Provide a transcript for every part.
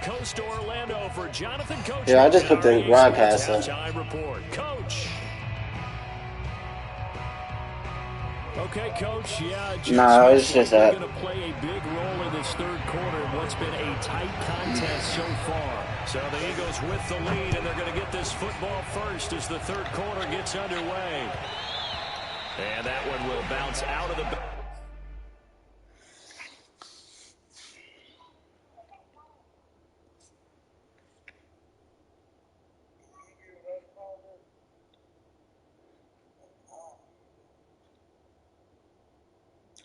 coast to Orlando for Jonathan Coach. Yeah, I just put the rod pass up. Report. Coach. Okay, Coach. Yeah, no, it's just that. Going to play a big role in this third quarter in what's been a tight contest so far. So the Eagles with the lead, and they're going to get this football first as the third quarter gets underway. And that one will bounce out of the...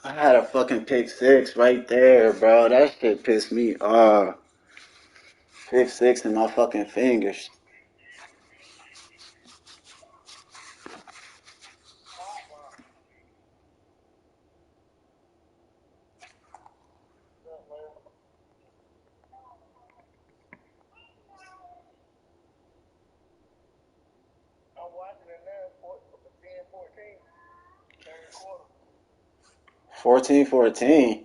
I had a fucking pick six right there, bro. That shit pissed me off. Pick six in my fucking fingers. I'm watching it now, 10-14. 14-14.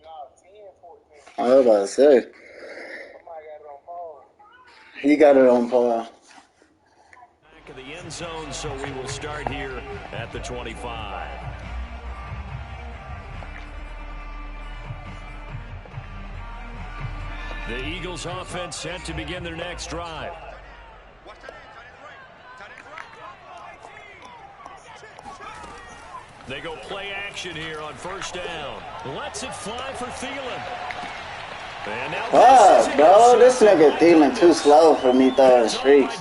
No, 10-14. I was about to say. Somebody got it on pause. He got it on pause. Back of the end zone, so we will start here at the 25. The Eagles offense set to begin their next drive. They go play action here on first down. Lets it fly for Thielen. And now fuck, bro. This nigga Thielen too slow for me throwing streaks.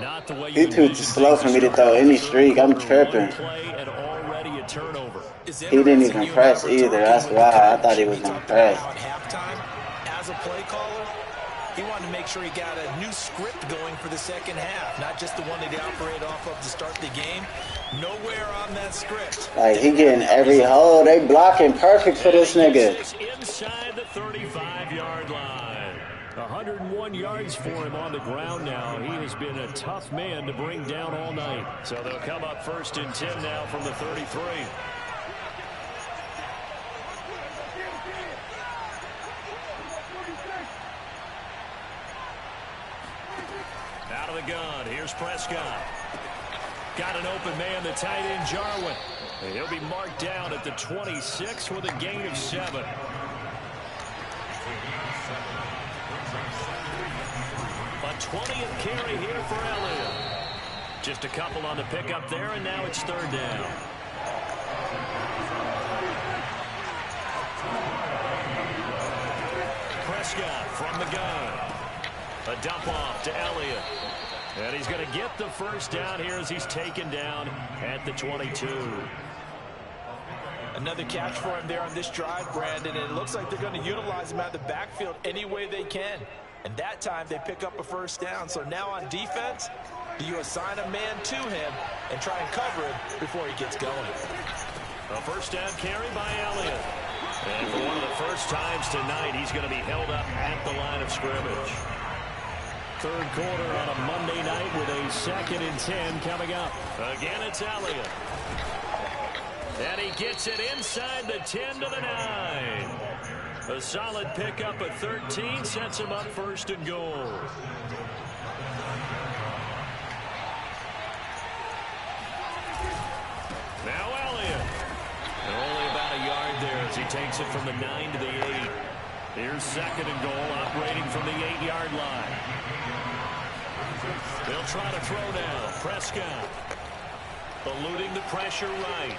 Not the way He too slow for me to throw any streak. I'm tripping. He didn't even press either. That's why I thought he was gonna press. As a play caller, he wanted to make sure he got a new script going for the second half, not just the one that he operated off of to start the game. Nowhere on that script. Like, he getting every hole. They blocking perfect for this nigga. Inside the 35-yard line. 101 yards for him on the ground now. He has been a tough man to bring down all night. So they'll come up first and 10 now from the 33. Out of the gun, here's Prescott. Got an open man, the tight end Jarwin. And he'll be marked down at the 26 with a gain of 7. A 20th carry here for Elliott. Just a couple on the pickup there, and now it's third down. Prescott from the gun. A dump off to Elliott. And he's going to get the first down here as he's taken down at the 22. Another catch for him there on this drive, Brandon. And it looks like they're going to utilize him out of the backfield any way they can. And that time they pick up a first down. So now on defense, do you assign a man to him and try and cover him before he gets going? A first down carry by Elliott. And for one of the first times tonight, he's going to be held up at the line of scrimmage. Third quarter on a Monday night with a 2nd and 10 coming up. Again, it's Elliott. And he gets it inside the 10 to the 9. A solid pickup at 13 sets him up first and goal. Now Elliott. And only about a yard there as he takes it from the 9 to the 8. Here's 2nd and goal, operating from the 8-yard line. They'll try to throw now. Prescott eluding the pressure right.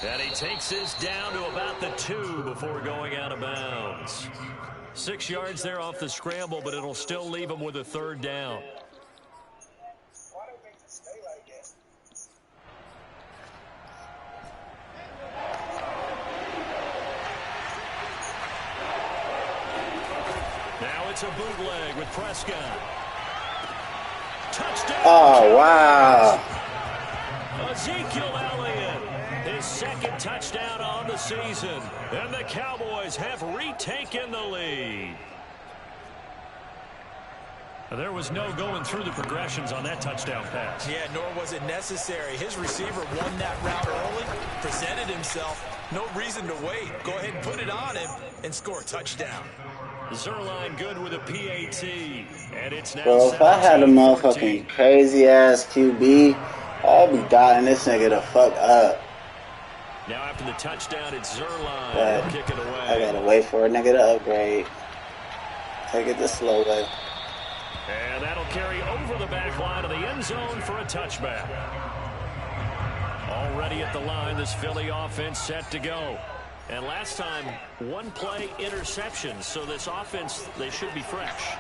And he takes this down to about the 2 before going out of bounds. 6 yards there off the scramble, but it'll still leave him with a third down. Why don't they just stay like that? Now it's a bootleg with Prescott. Touchdown. Oh, wow. Ezekiel Elliott, his 2nd touchdown on the season. And the Cowboys have retaken the lead. There was no going through the progressions on that touchdown pass. Yeah, nor was it necessary. His receiver won that route early, presented himself. No reason to wait. Go ahead and put it on him and score a touchdown. Zerline good with a PAT. And it's now Bro, if I had a motherfucking crazy-ass QB, I'd be dotting this nigga the fuck up. Now after the touchdown, it's Zerline. But Kick it away. I gotta wait for a nigga to upgrade. Take it the slow way. And that'll carry over the back line of the end zone for a touchback. Already at the line, this Philly offense set to go. And last time, one play interception. So this offense, they should be fresh.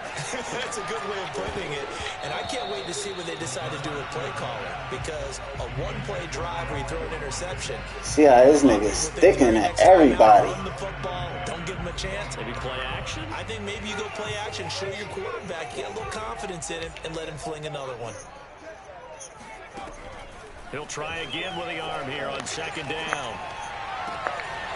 That's a good way of putting it. And I can't wait to see what they decide to do with play calling. Because a one-play drive where you throw an interception. See how this nigga's sticking at everybody. Run the football, don't give him a chance. Maybe play action? I think maybe you go play action, show your quarterback, get a little confidence in him, and let him fling another one. He'll try again with the arm here on second down.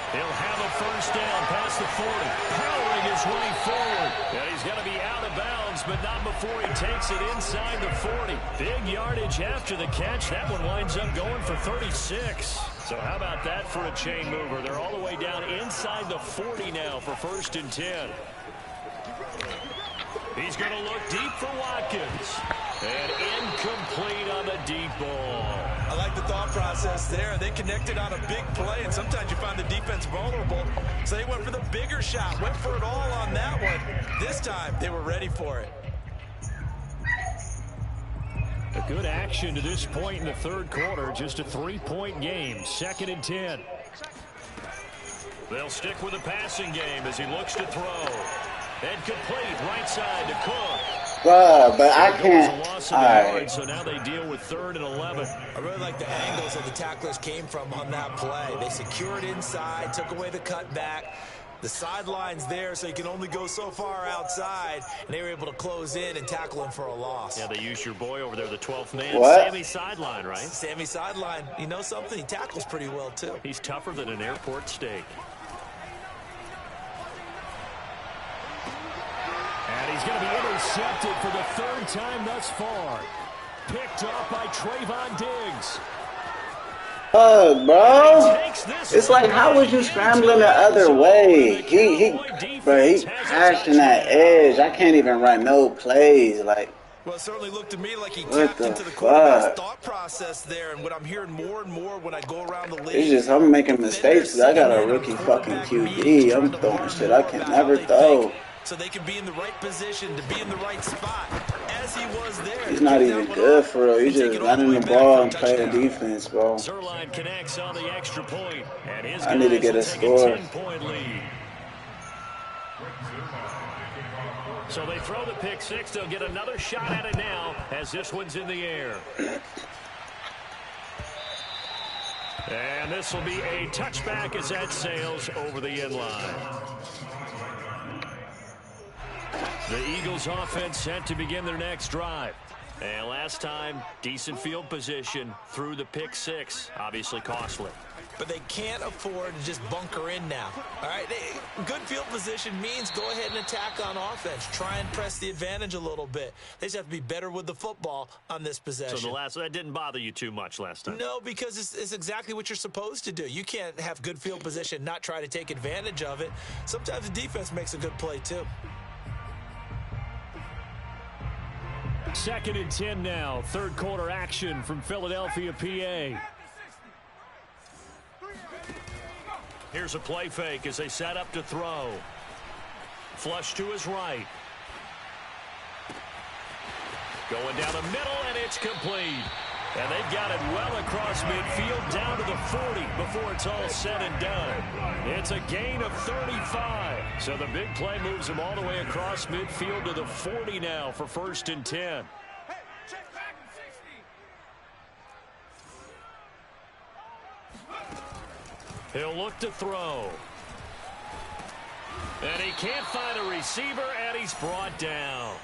He'll have a first down past the 40, powering his way forward. And he's going to be out of bounds, but not before he takes it inside the 40. Big yardage after the catch. That one winds up going for 36. So how about that for a chain mover? They're all the way down inside the 40 now for 1st and 10. He's going to look deep for Watkins. And incomplete on the deep ball. I like the thought process there. They connected on a big play, and sometimes you find the defense vulnerable. So they went for the bigger shot, went for it all on that one. This time, they were ready for it. A good action to this point in the third quarter. Just a 3-point game. 2nd and 10. They'll stick with the passing game as he looks to throw. And complete right side to Cook. Bruh, but I can't. Alright. So now they deal with 3rd and 11. I really like the angles that the tacklers came from on that play. They secured inside, took away the cutback. The sideline's there, so you can only go so far outside. And they were able to close in and tackle him for a loss. Yeah, they used your boy over there, the 12th man. What? Sammy Sideline, right? Sammy Sideline. You know something? He tackles pretty well, too. He's tougher than an airport steak. And he's going to be intercepted for the 3rd time thus far. Picked off by Trayvon Diggs. Bro. It's like, how was you scrambling the other way? He crashing that edge. I can't even run no plays. Like, well, it certainly looked to me like he what tapped the into the fuck? quarterback's thought process there. And what I'm hearing more and more when I go around the league. It's just, I'm making mistakes because I got a rookie fucking QB. I'm throwing shit I can never throw. So they can be in the right position to be in the right spot. As he was there. He's not even good for real. He's just running the ball and playing defense, bro. Zerline connects on the extra point, and his I need to get a score. 10-point lead. So they throw the pick six. They'll get another shot at it now as this one's in the air. And this will be a touchback as that sails over the end line. The Eagles offense set to begin their next drive. And last time, decent field position through the pick six. Obviously costly. But they can't afford to just bunker in now. All right, good field position means go ahead and attack on offense. Try and press the advantage a little bit. They just have to be better with the football on this possession. So that didn't bother you too much last time? No, because it's exactly what you're supposed to do. You can't have good field position, not try to take advantage of it. Sometimes the defense makes a good play too. 2nd and 10 now. 3rd quarter action from Philadelphia, PA. Here's a play fake as they set up to throw. Flush to his right. Going down the middle, and it's complete. And they've got it well across midfield down to the 40 before it's all said and done. It's a gain of 35. So the big play moves them all the way across midfield to the 40 now for 1st and 10. He'll look to throw. And he can't find a receiver, and he's brought down.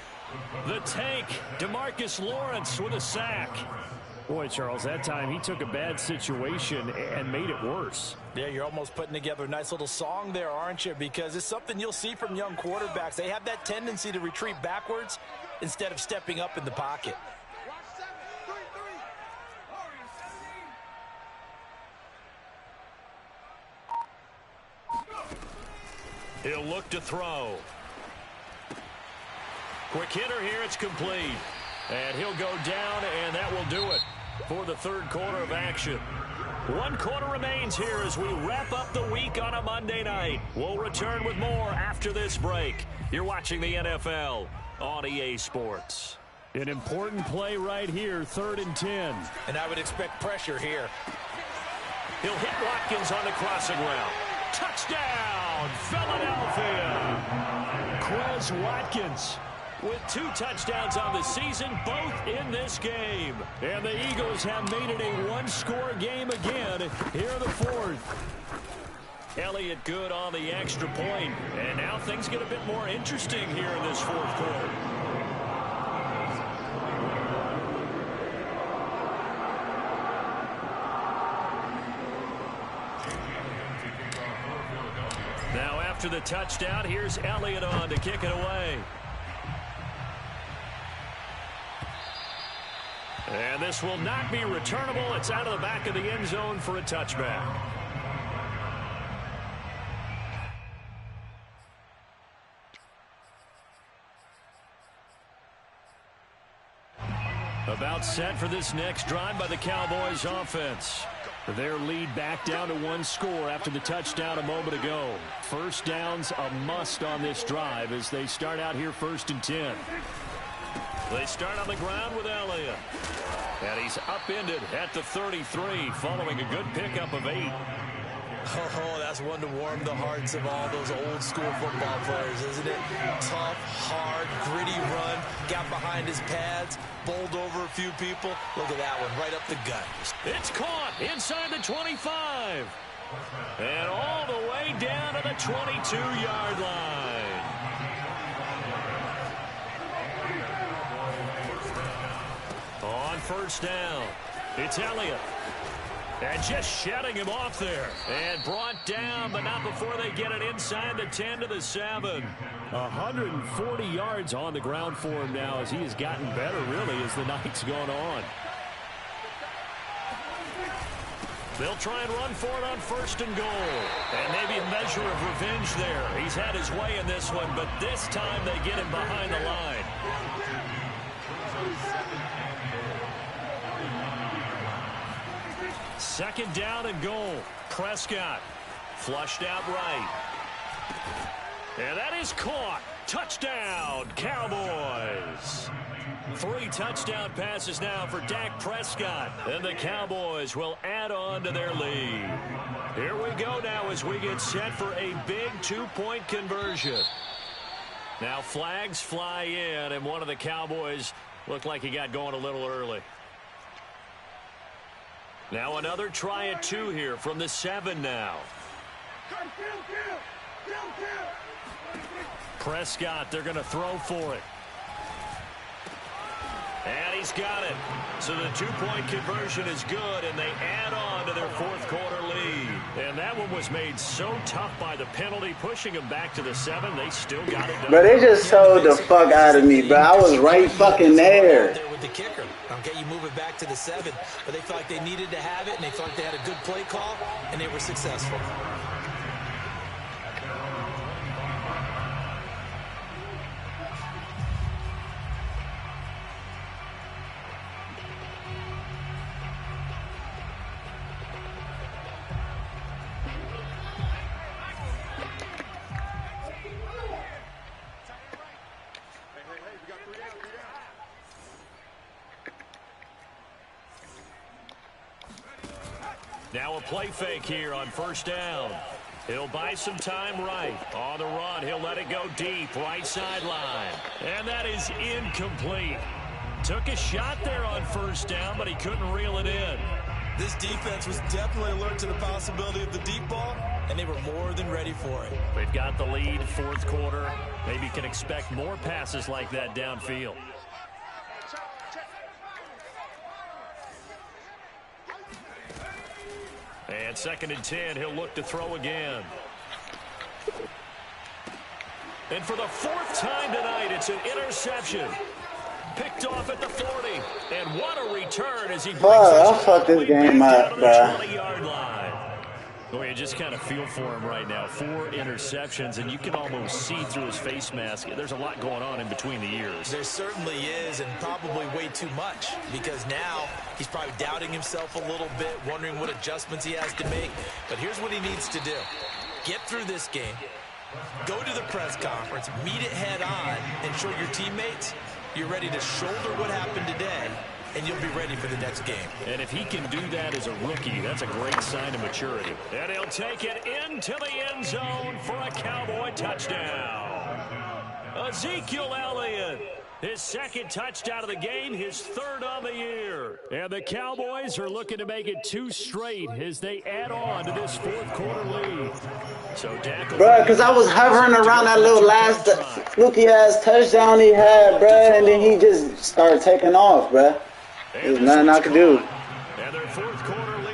The tank, DeMarcus Lawrence with a sack. Boy, Charles, that time he took a bad situation and made it worse. Yeah, you're almost putting together a nice little song there, aren't you? Because it's something you'll see from young quarterbacks. They have that tendency to retreat backwards instead of stepping up in the pocket. He'll look to throw. Quick hitter here, it's complete. And he'll go down, and that will do it for the third quarter of action. 1 quarter remains here as we wrap up the week on a Monday night. We'll return with more after this break. You're watching the NFL on EA Sports. An important play right here, 3rd and 10. And I would expect pressure here. He'll hit Watkins on the crossing route. Touchdown, Philadelphia! Quez Watkins with 2 touchdowns on the season, both in this game. And the Eagles have made it a 1-score game again here in the 4th. Elliott good on the extra point. And now things get a bit more interesting here in this 4th quarter. Now after the touchdown, here's Elliott on to kick it away. And this will not be returnable. It's out of the back of the end zone for a touchback. About set for this next drive by the Cowboys offense. Their lead back down to 1 score after the touchdown a moment ago. First down's a must on this drive as they start out here 1st and 10. They start on the ground with Elliott. And he's upended at the 33 following a good pickup of 8. Oh, that's one to warm the hearts of all those old school football players, isn't it? Tough, hard, gritty run. Got behind his pads, bowled over a few people. Look at that one, right up the gut. It's caught inside the 25. And all the way down to the 22-yard line. On first down, it's Elliott. And just shutting him off there. And brought down, but not before they get it inside the 10 to the 7. 140 yards on the ground for him now as he has gotten better, really, as the night's gone on. They'll try and run for it on 1st and goal. And maybe a measure of revenge there. He's had his way in this one, but this time they get him behind the line. Second down and goal. Prescott flushed out right. And that is caught. Touchdown, Cowboys. 3 touchdown passes now for Dak Prescott. And the Cowboys will add on to their lead. Here we go now as we get set for a big 2-point conversion. Now flags fly in, and one of the Cowboys looked like he got going a little early. Now another try at 2 here from the 7 now. Prescott, they're going to throw for it. And he's got it. So the 2-point conversion is good, and they add on to their 4th quarter lead. And that one was made so tough by the penalty, pushing them back to the 7. They still got it done. But they just sold the fuck out of me, bro. I was right fucking there. With the kicker. Okay, you move it back to the 7, but they felt like they needed to have it, and they felt like they had a good play call, and they were successful. Now a play fake here on 1st down. He'll buy some time right. On the run, he'll let it go deep, right sideline. And that is incomplete. Took a shot there on 1st down, but he couldn't reel it in. This defense was definitely alert to the possibility of the deep ball, and they were more than ready for it. They've got the lead, 4th quarter. Maybe can expect more passes like that downfield. And 2nd and 10, he'll look to throw again. And for the 4th time tonight, it's an interception. Picked off at the 40. And what a return as he brings I fucked this game up, to the bro. 20-yard line. Well, you just kind of feel for him right now. 4 interceptions, and you can almost see through his face mask. There's a lot going on in between the ears. There certainly is, and probably way too much, because now he's probably doubting himself a little bit, wondering what adjustments he has to make. But here's what he needs to do. Get through this game, go to the press conference, meet it head on, and show your teammates you're ready to shoulder what happened today, and you'll be ready for the next game. And if he can do that as a rookie, that's a great sign of maturity. And he'll take it into the end zone for a Cowboy touchdown. Ezekiel Elliott, his second touchdown of the game, his third on the year. And the Cowboys are looking to make it 2 straight as they add on to this fourth quarter lead. So, bro, because I was hovering around that little last fluky-ass touchdown he had, bro, and then he just started taking off, bro. There's nothing I could do.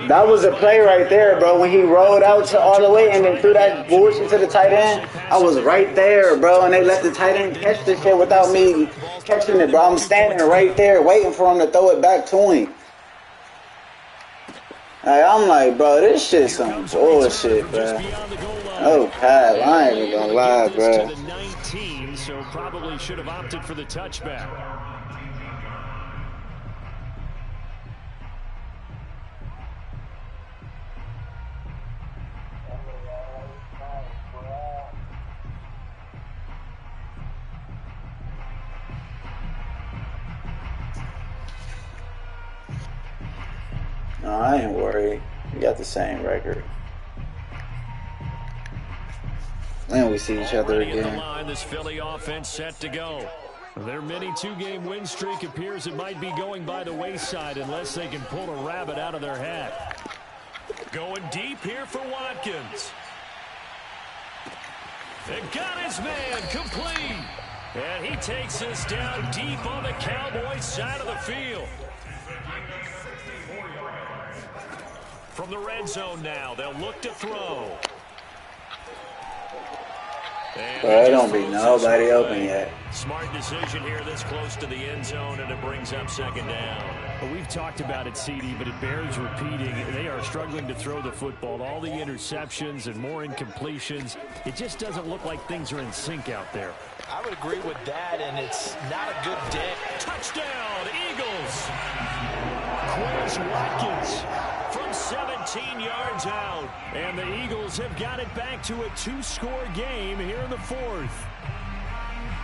That was a play right there, bro. When he rolled out to all the way and then threw that bullshit to the tight end, I was right there, bro. And they let the tight end catch the shit without me catching it, bro. I'm standing right there waiting for him to throw it back to him. I'm like, bro, this shit's some bullshit, bro. Oh, Pat, I ain't even gonna lie, bro. So probably should have opted for the touchback. No, I ain't worried. We got the same record. And we see each other again. Line, this Philly offense set to go. Their mini 2-game win streak appears it might be going by the wayside unless they can pull a rabbit out of their hat. Going deep here for Watkins. They got his man complete. And he takes us down deep on the Cowboys side of the field. From the red zone now, they'll look to throw. There don't be nobody open yet. Smart decision here this close to the end zone, and it brings up second down. Well, we've talked about it, CD, but it bears repeating. They are struggling to throw the football. All the interceptions and more incompletions. It just doesn't look like things are in sync out there. I would agree with that, and it's not a good day. Touchdown, Eagles! Chris Watkins from 17 yards out. And the Eagles have got it back to a 2-score game here in the fourth.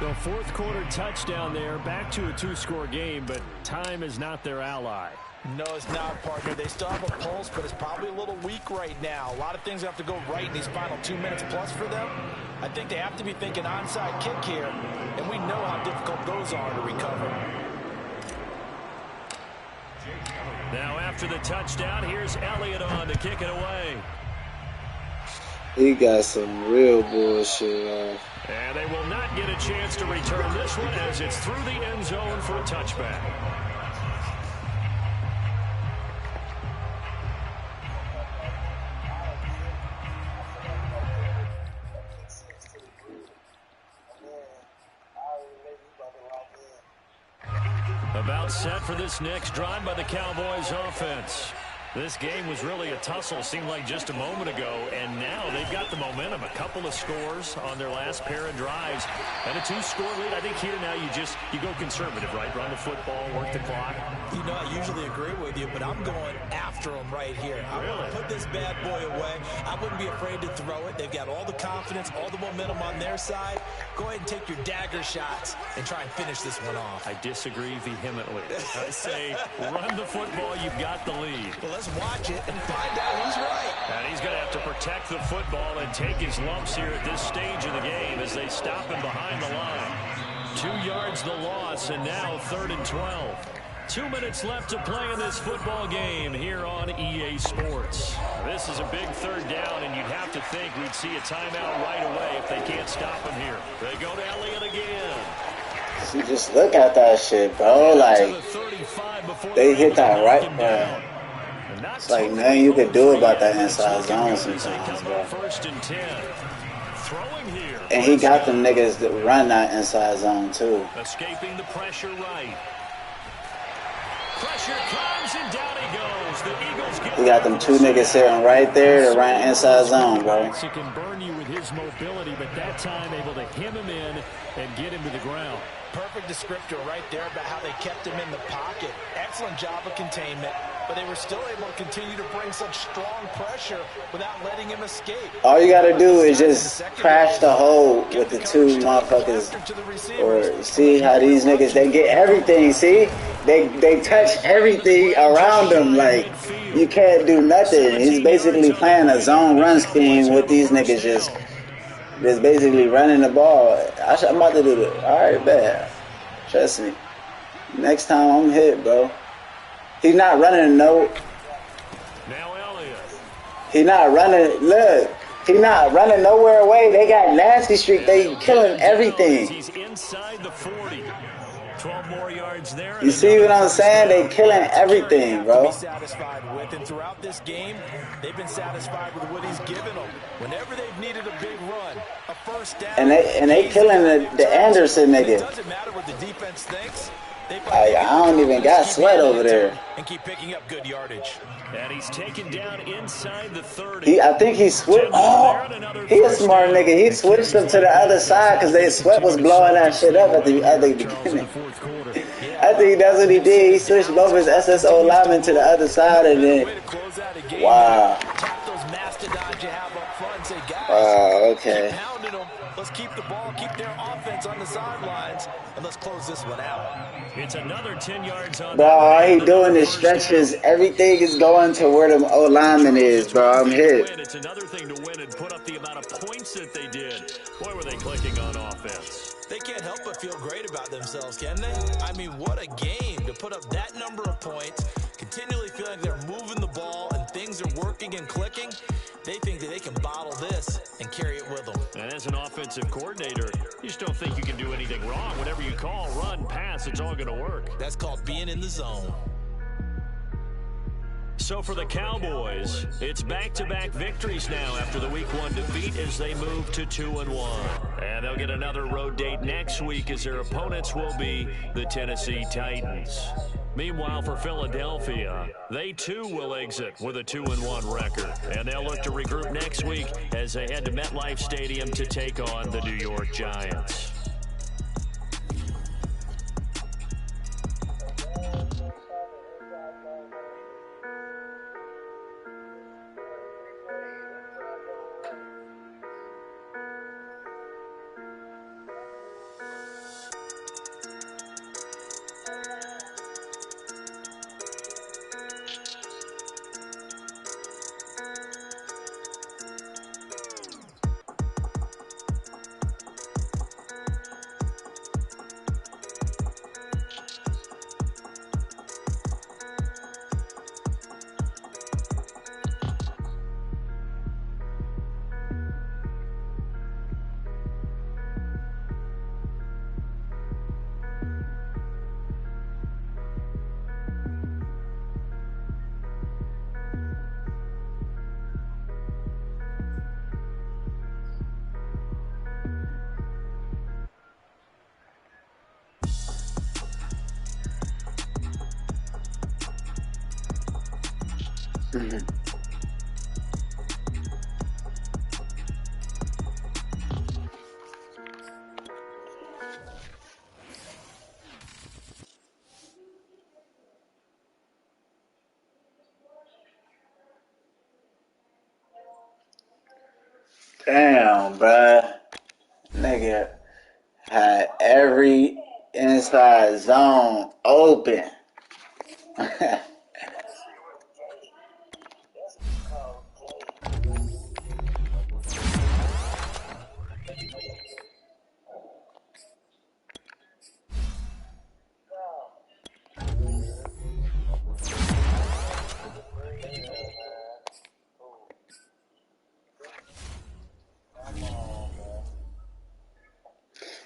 The fourth quarter touchdown there, back to a 2-score game, but time is not their ally. No, it's not, partner. They still have a pulse, but it's probably a little weak right now. A lot of things have to go right in these final 2 minutes plus for them. I think they have to be thinking onside kick here, and we know how difficult those are to recover. Now after the touchdown, here's Elliott on to kick it away. He got some real bullshit. And they will not get a chance to return this one as it's through the end zone for a touchback. About set for this next drive by the Cowboys offense. This game was really a tussle, seemed like just a moment ago, and now they've got the momentum. A couple of scores on their last pair of drives, and a 2-score lead. I think here now you go conservative, right? Run the football, work the clock. You know, I usually agree with you, but I'm going after them right here. I want to put this bad boy away. I wouldn't be afraid to throw it. They've got all the confidence, all the momentum on their side. Go ahead and take your dagger shots and try and finish this one off. I disagree vehemently. I say run the football, you've got the lead. Well, let's watch it and find out who's right. And he's going to have to protect the football and take his lumps here at this stage of the game as they stop him behind the line. 2 yards the loss, and now 3rd and 12. 2 minutes left to play in this football game here on EA Sports. This is a big third down, and you'd have to think we'd see a timeout right away if they can't stop him here. They go to Elliott again. See, just look at that shit, bro. Like, they hit that right, bro. It's like nothing you could do about that inside zone sometimes, bro. 1st and 10. Throwing here. And he got them niggas that run that inside zone too. Escaping the pressure right. Pressure comes and down he goes. The Eagles get. He got them two niggas sitting right there to run inside zone, bro. He can burn you with his mobility, but that time able to hem him in and get him to the ground. Perfect descriptor right there about how they kept him in the pocket. Excellent job of containment, but they were still able to continue to bring such strong pressure without letting him escape. All you gotta do is just crash the hole with the two motherfuckers. Or see how these niggas, they get everything, see? They touch everything around them. Like, you can't do nothing. He's basically playing a zone run scheme with these niggas just basically running the ball. I'm about to do it. Alright, bad. Trust me. Next time I'm hit, bro. He's not running no. Now Elliott. He not running. Look, he not running nowhere away. They got nasty streak. They killing everything. He's inside the 40. 12 more yards there. You see what I'm saying? They killing everything, bro. Be satisfied with, and throughout this game, they've been satisfied with what he's given them. Whenever they've needed a big run, a first down, And they killing the Anderson it nigga. doesn't matter what the defense thinks. I don't even got Sweat over there. And keep picking up good yardage. And he's taken down inside the 30. I think he switched. Oh, he a smart nigga. He switched them to the other side because Sweat was blowing that shit up at the beginning. I think that's what he did. He switched both his SSO linemen to the other side, and then wow. Wow. Okay. Let's keep the ball, keep their offense on the sidelines, and let's close this one out. It's another 10 yards on. Bro, all he doing is stretches. Everything is going to where the O lineman is, bro. I'm hit. It's another thing to win and put up the amount of points that they did. Boy, were they clicking on offense. They can't help but feel great about themselves, can they? I mean, what a game to put up that number of points, continually feeling like they're moving the ball and things are working and clicking. They think that they can bottle this and carry it with them. And as an offensive coordinator, you just don't think you can do anything wrong. Whatever you call, run, pass, it's all going to work. That's called being in the zone. So for the Cowboys, it's back-to-back victories now after the Week 1 defeat as they move to 2-1. And they'll get another road date next week as their opponents will be the Tennessee Titans. Meanwhile, for Philadelphia, they too will exit with a 2-1 record. And they'll look to regroup next week as they head to MetLife Stadium to take on the New York Giants. Damn, bruh. Nigga had every inside zone open.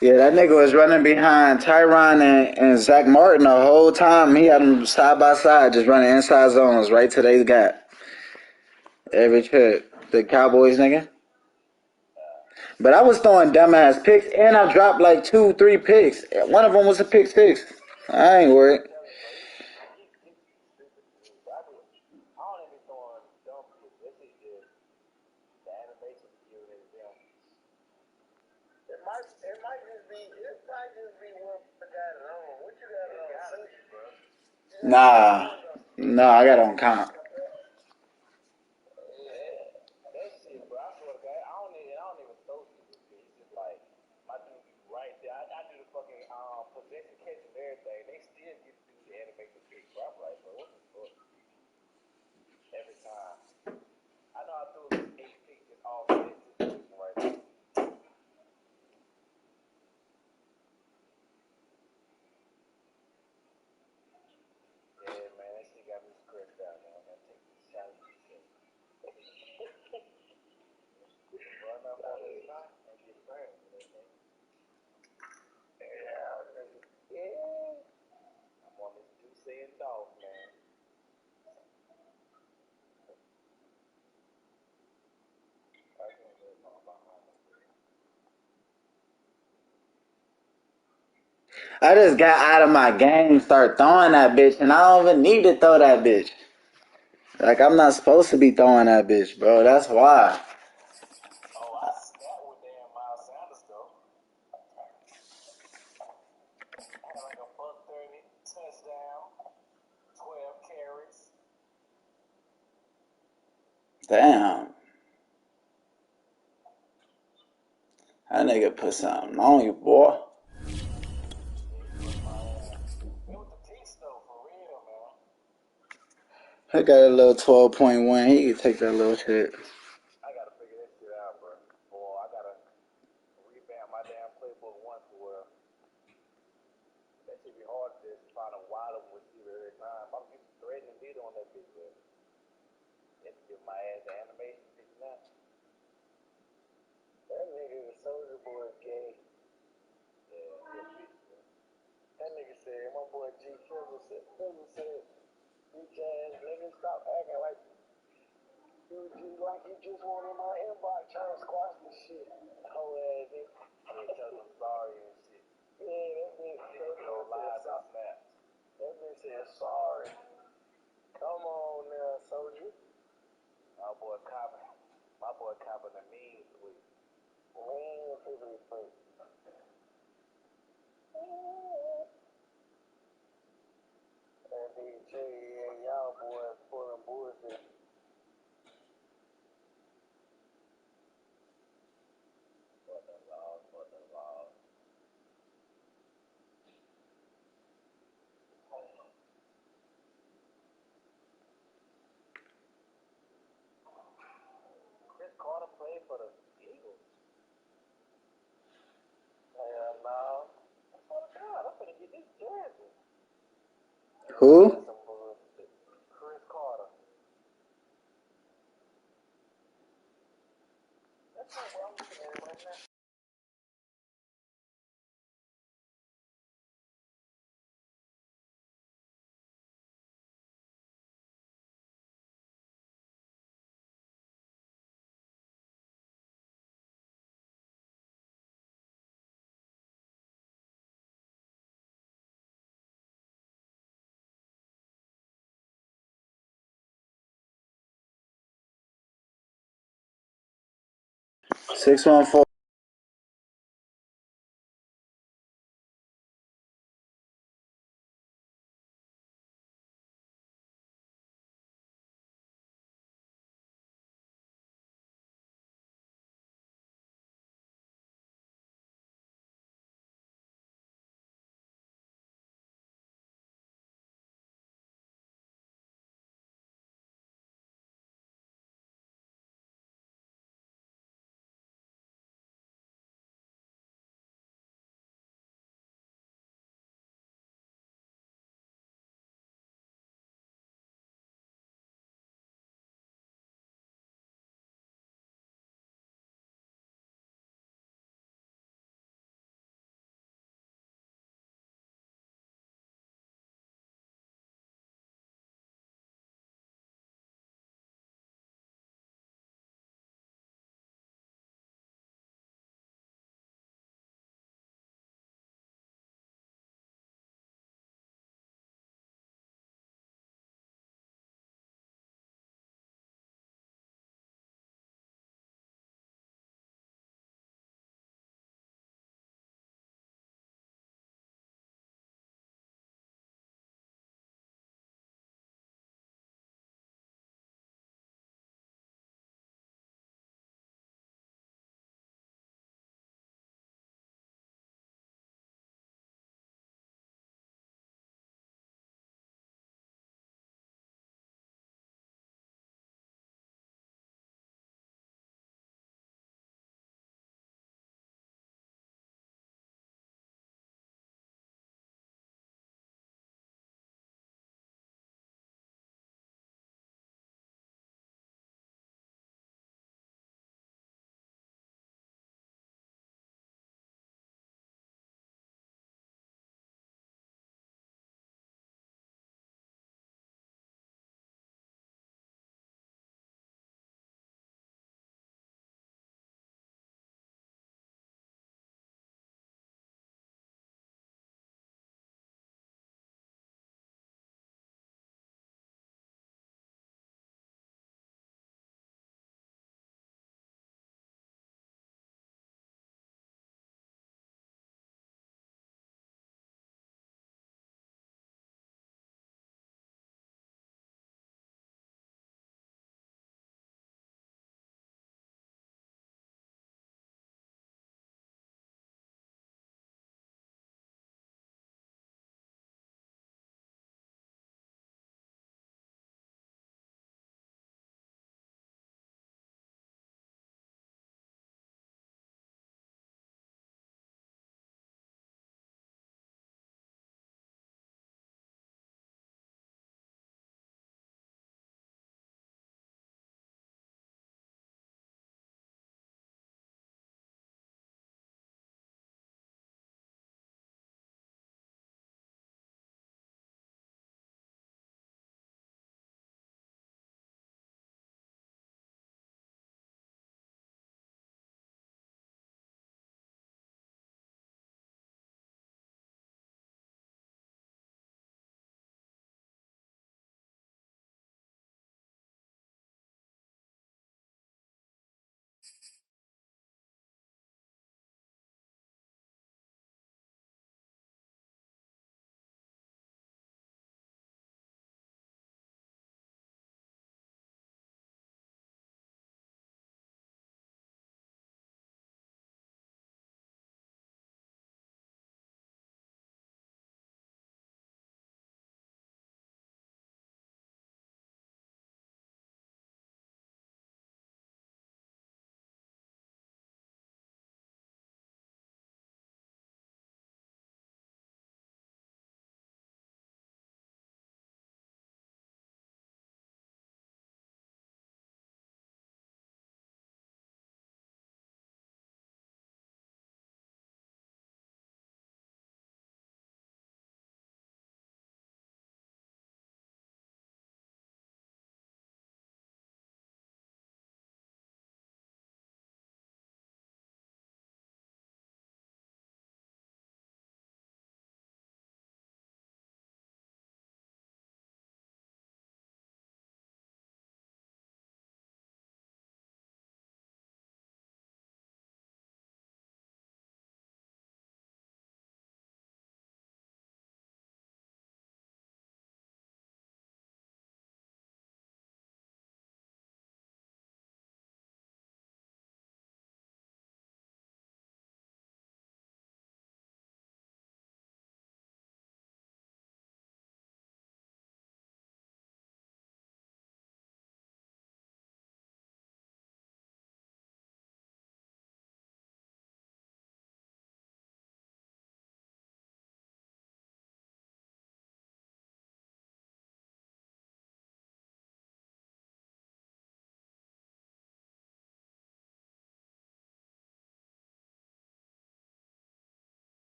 Yeah, that nigga was running behind Tyron and Zach Martin the whole time. He had them side by side, just running inside zones right to they gap. Every trip. The Cowboys nigga. But I was throwing dumbass picks, and I dropped like 2, 3 picks. One of them was a pick 6. I ain't worried. Nah, no, I got on comp. I just got out of my game, start throwing that bitch, and I don't even need to throw that bitch. Like, I'm not supposed to be throwing that bitch, bro. That's why. Damn. That nigga put something on you, boy. He got a little 12.1. He can take that little shit. Who? Six 1 4.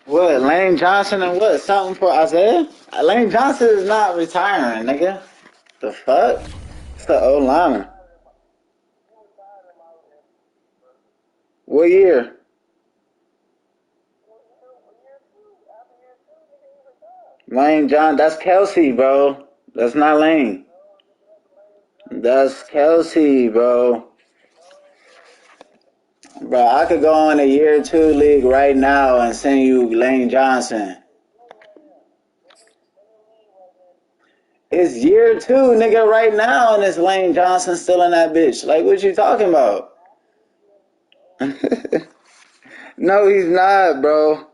What, Lane Johnson and what? Something for Isaiah? Lane Johnson is not retiring, nigga. The fuck? It's the old lineman. What year? Lane John, that's Kelsey, bro. That's not Lane. That's Kelsey, bro. Bro, I could go on a year two league right now and send you Lane Johnson. It's year two, nigga, right now, and it's Lane Johnson still in that bitch. Like, what you talking about? No, he's not, bro.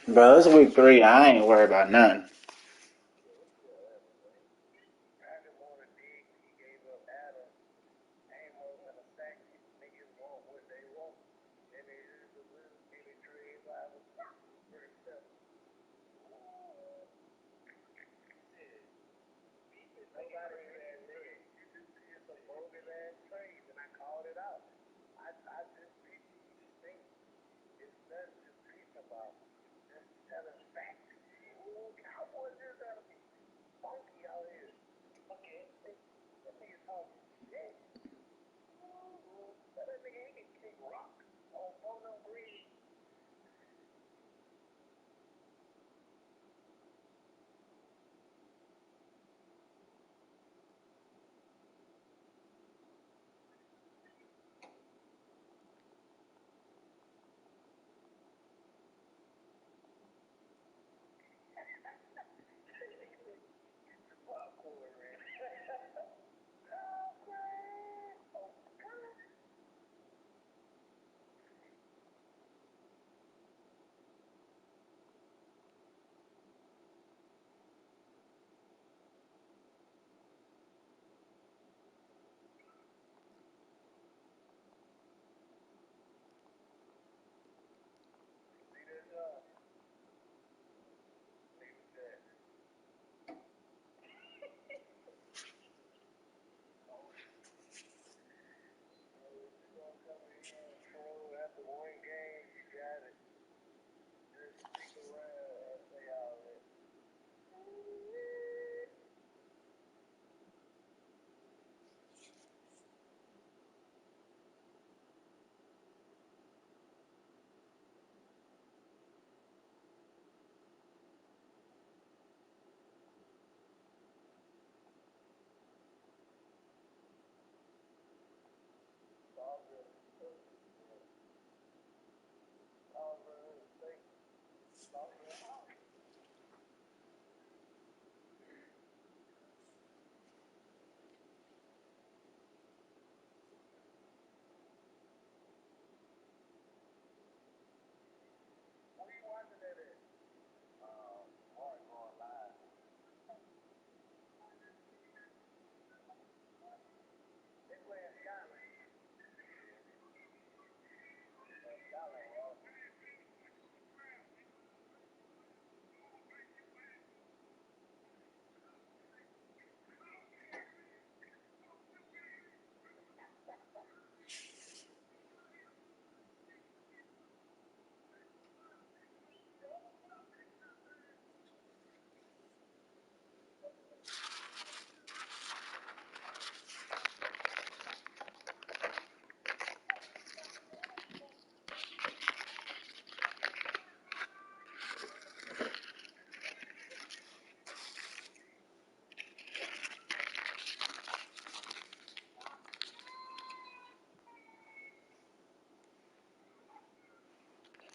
Bro, it's week 3. I ain't worried about nothing.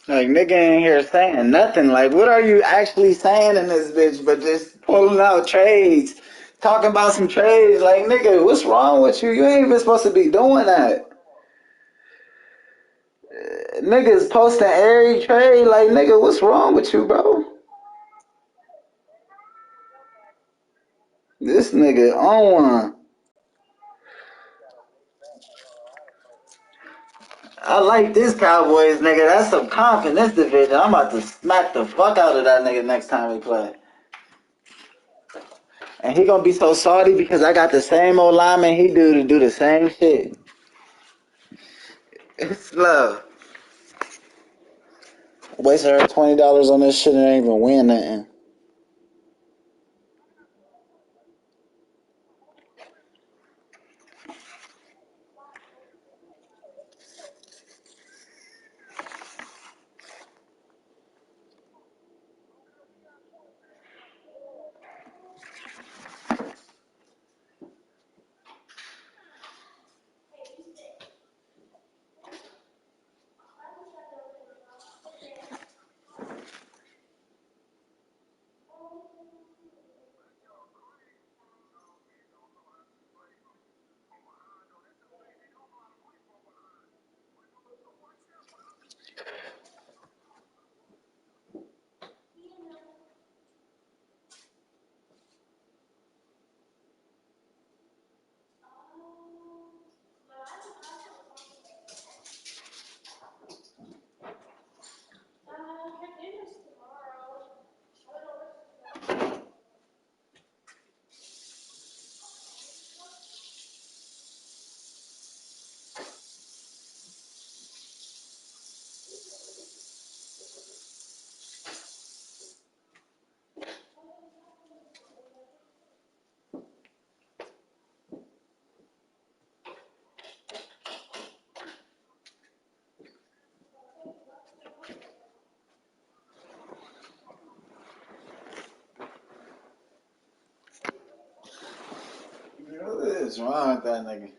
Like, nigga ain't here saying nothing. Like, what are you actually saying in this bitch but just pulling out trades? Talking about some trades. Like, nigga, what's wrong with you? You ain't even supposed to be doing that. Niggas posting every trade. Like, nigga, what's wrong with you, bro? This nigga on one. I like this Cowboys nigga. That's some confidence division. I'm about to smack the fuck out of that nigga next time we play. And he gonna be so salty because I got the same old lineman he do to do the same shit. It's love. Wasted her $20 on this shit and ain't even win nothing. What is wrong with that nigga?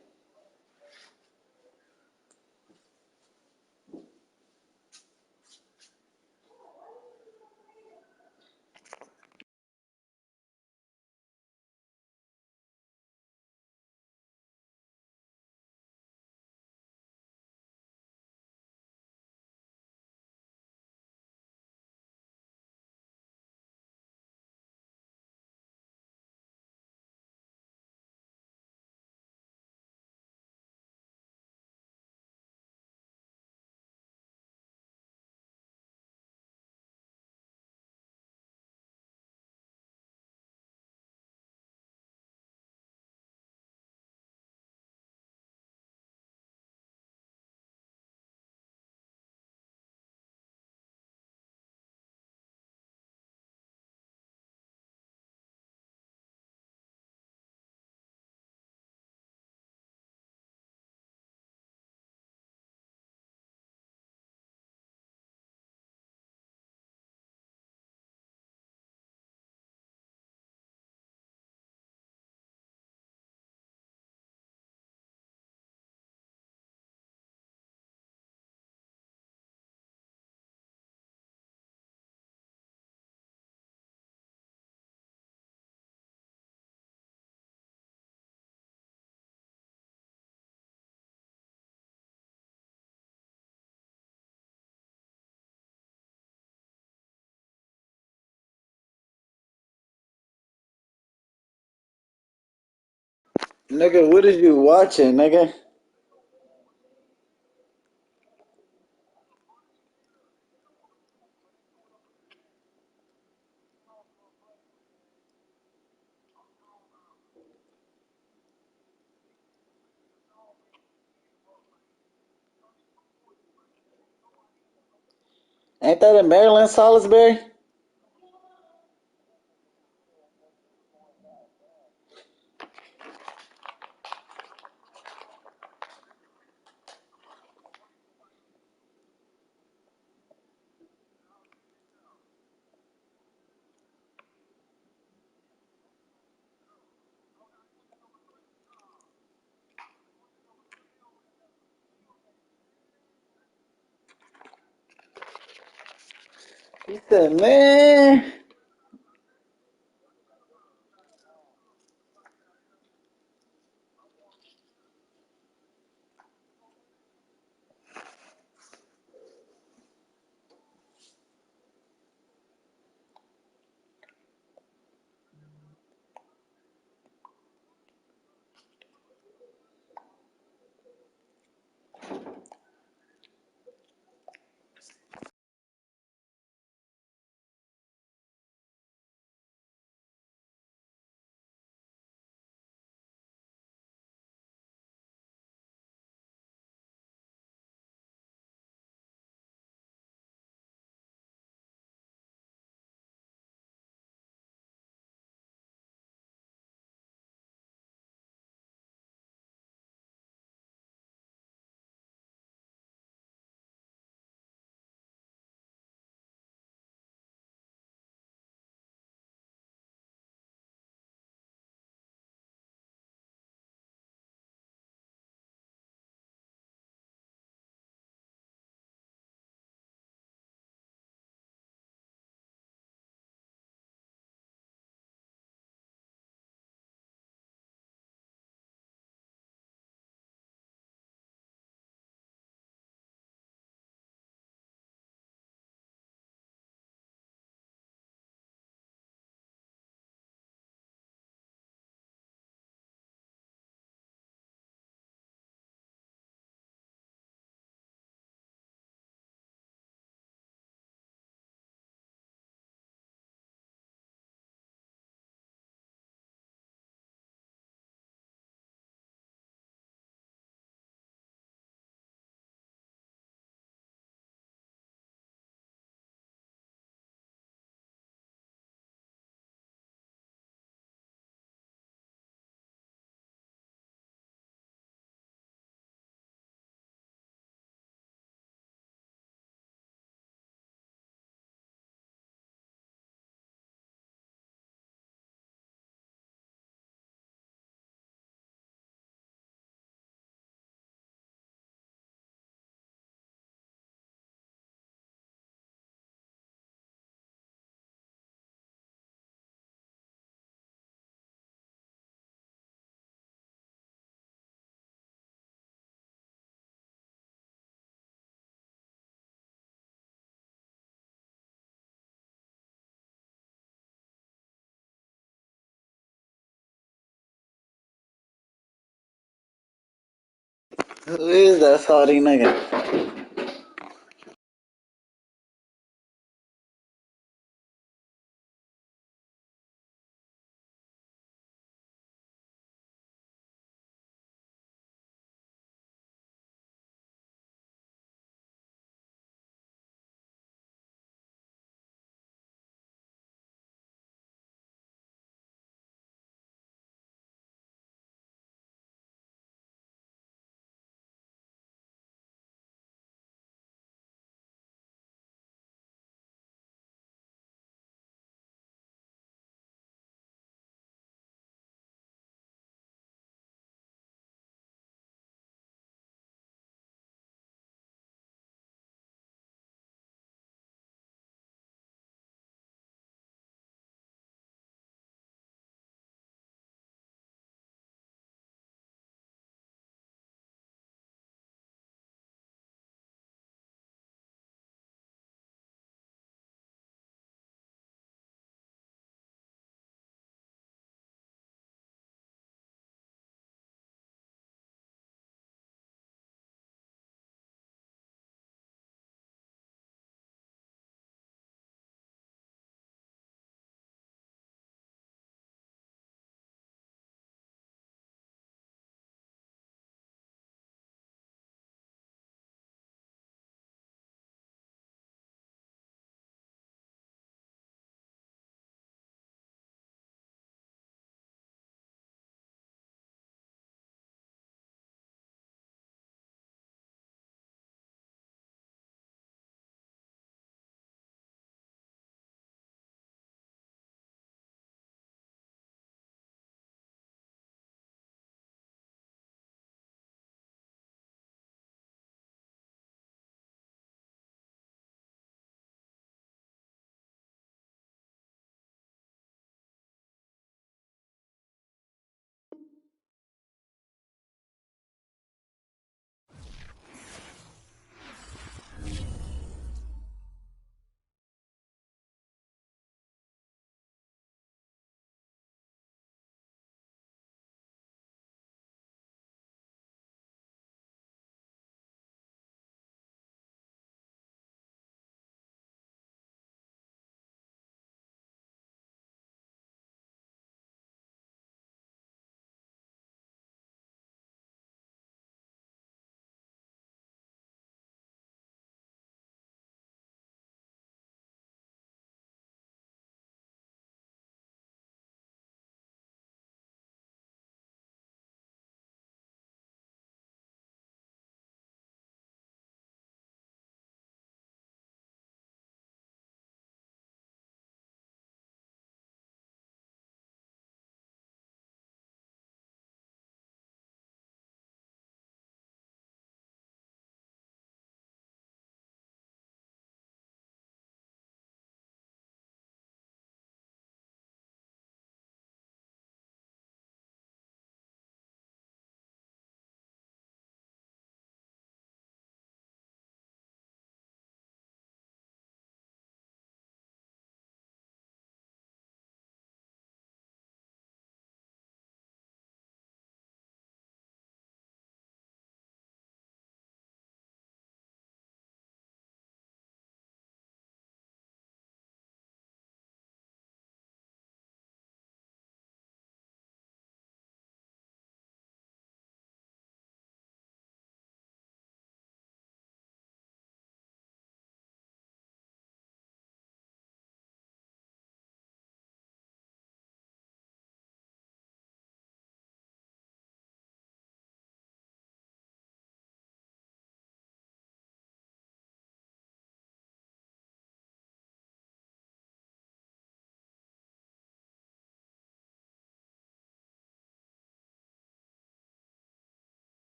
Nigga, what is you watching, nigga? Ain't that in Maryland, Salisbury? He said, man. Who is that salty nigga?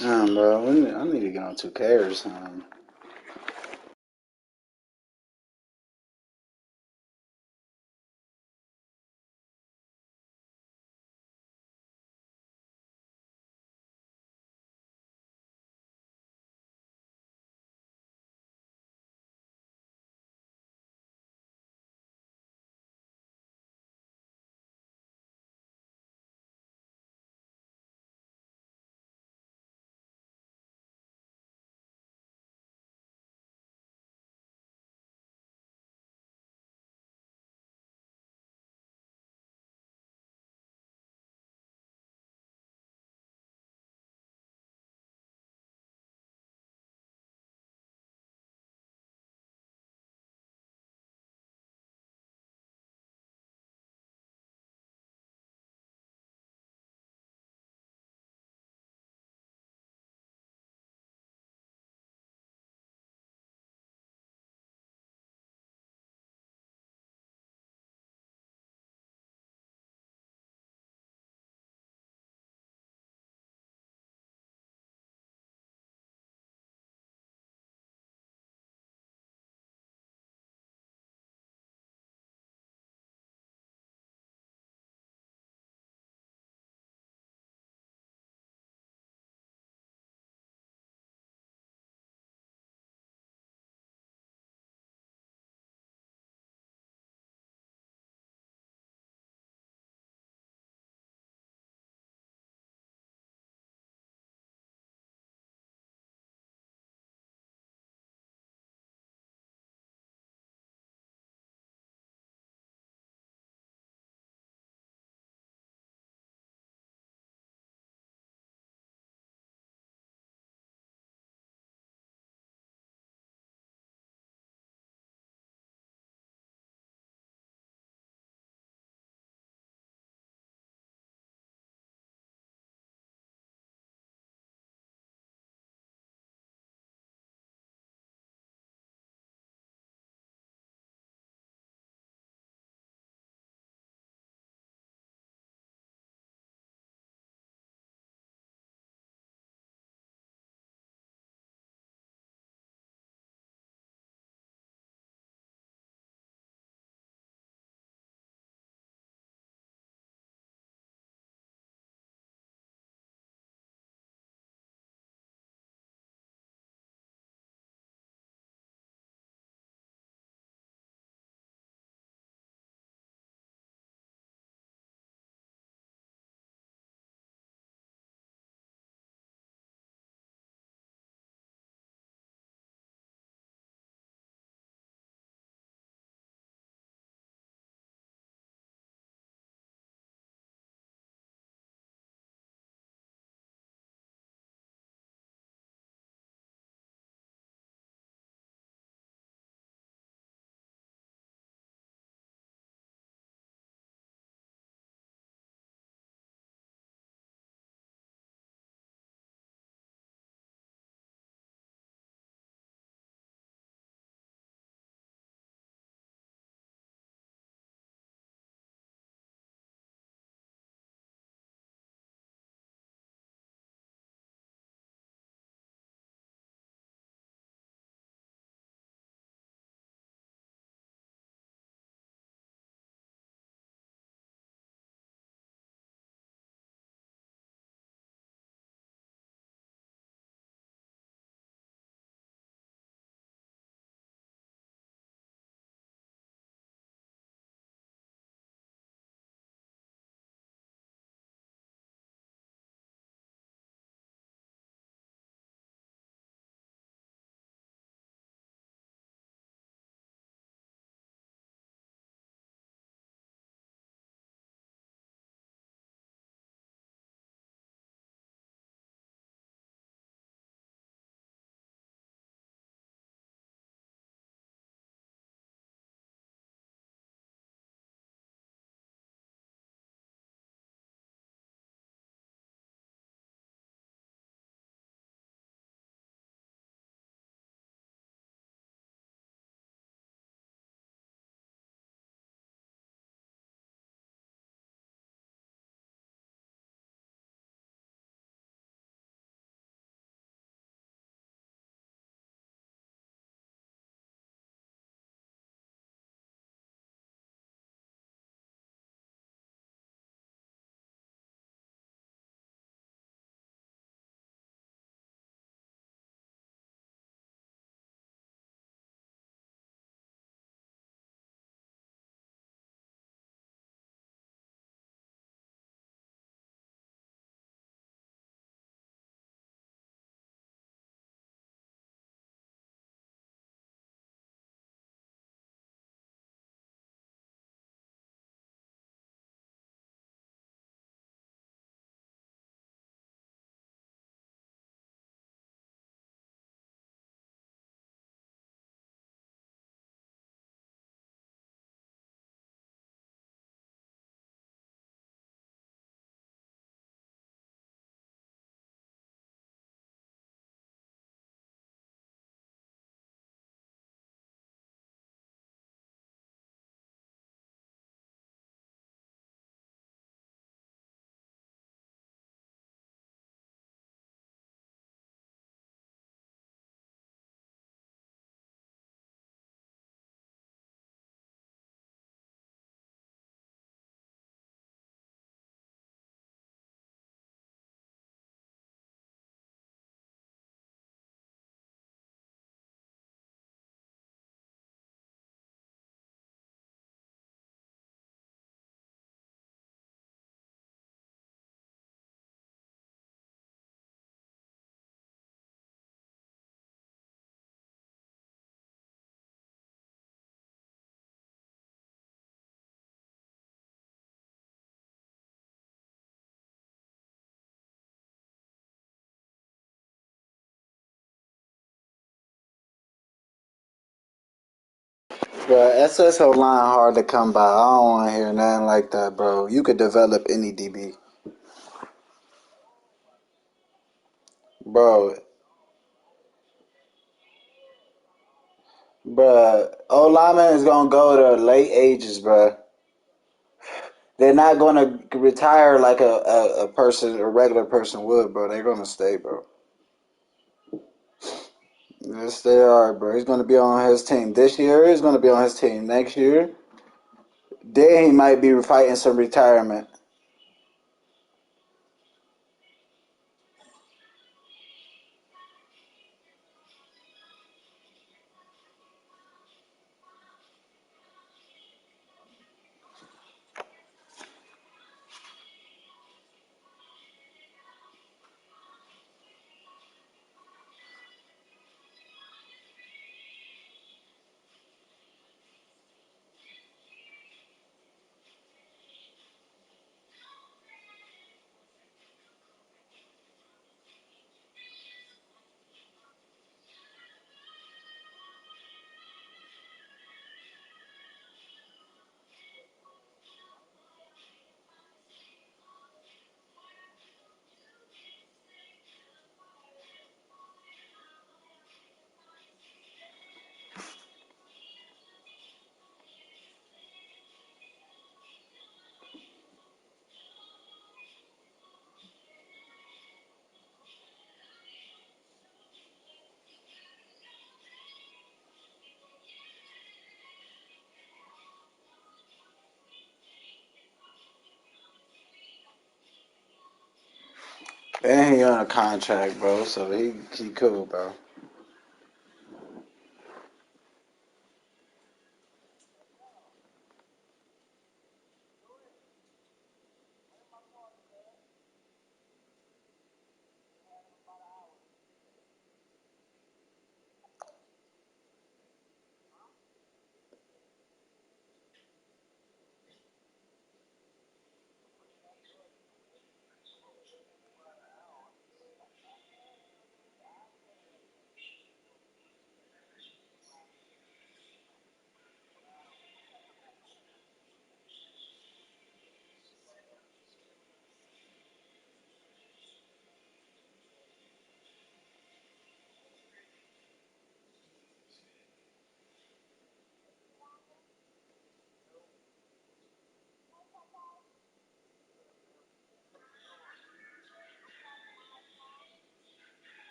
Bro. I need to get on 2K or something. Bro, SSO line hard to come by. I don't want to hear nothing like that, bro. You could develop any DB. Bro, O lineman is going to go to late ages, bro. They're not going to retire like a person, a regular person would, bro. They're going to stay, bro. Yes, they are, bro. He's going to be on his team this year. He's going to be on his team next year. Then he might be fighting some retirement. And he on a contract, bro. So he cool, bro.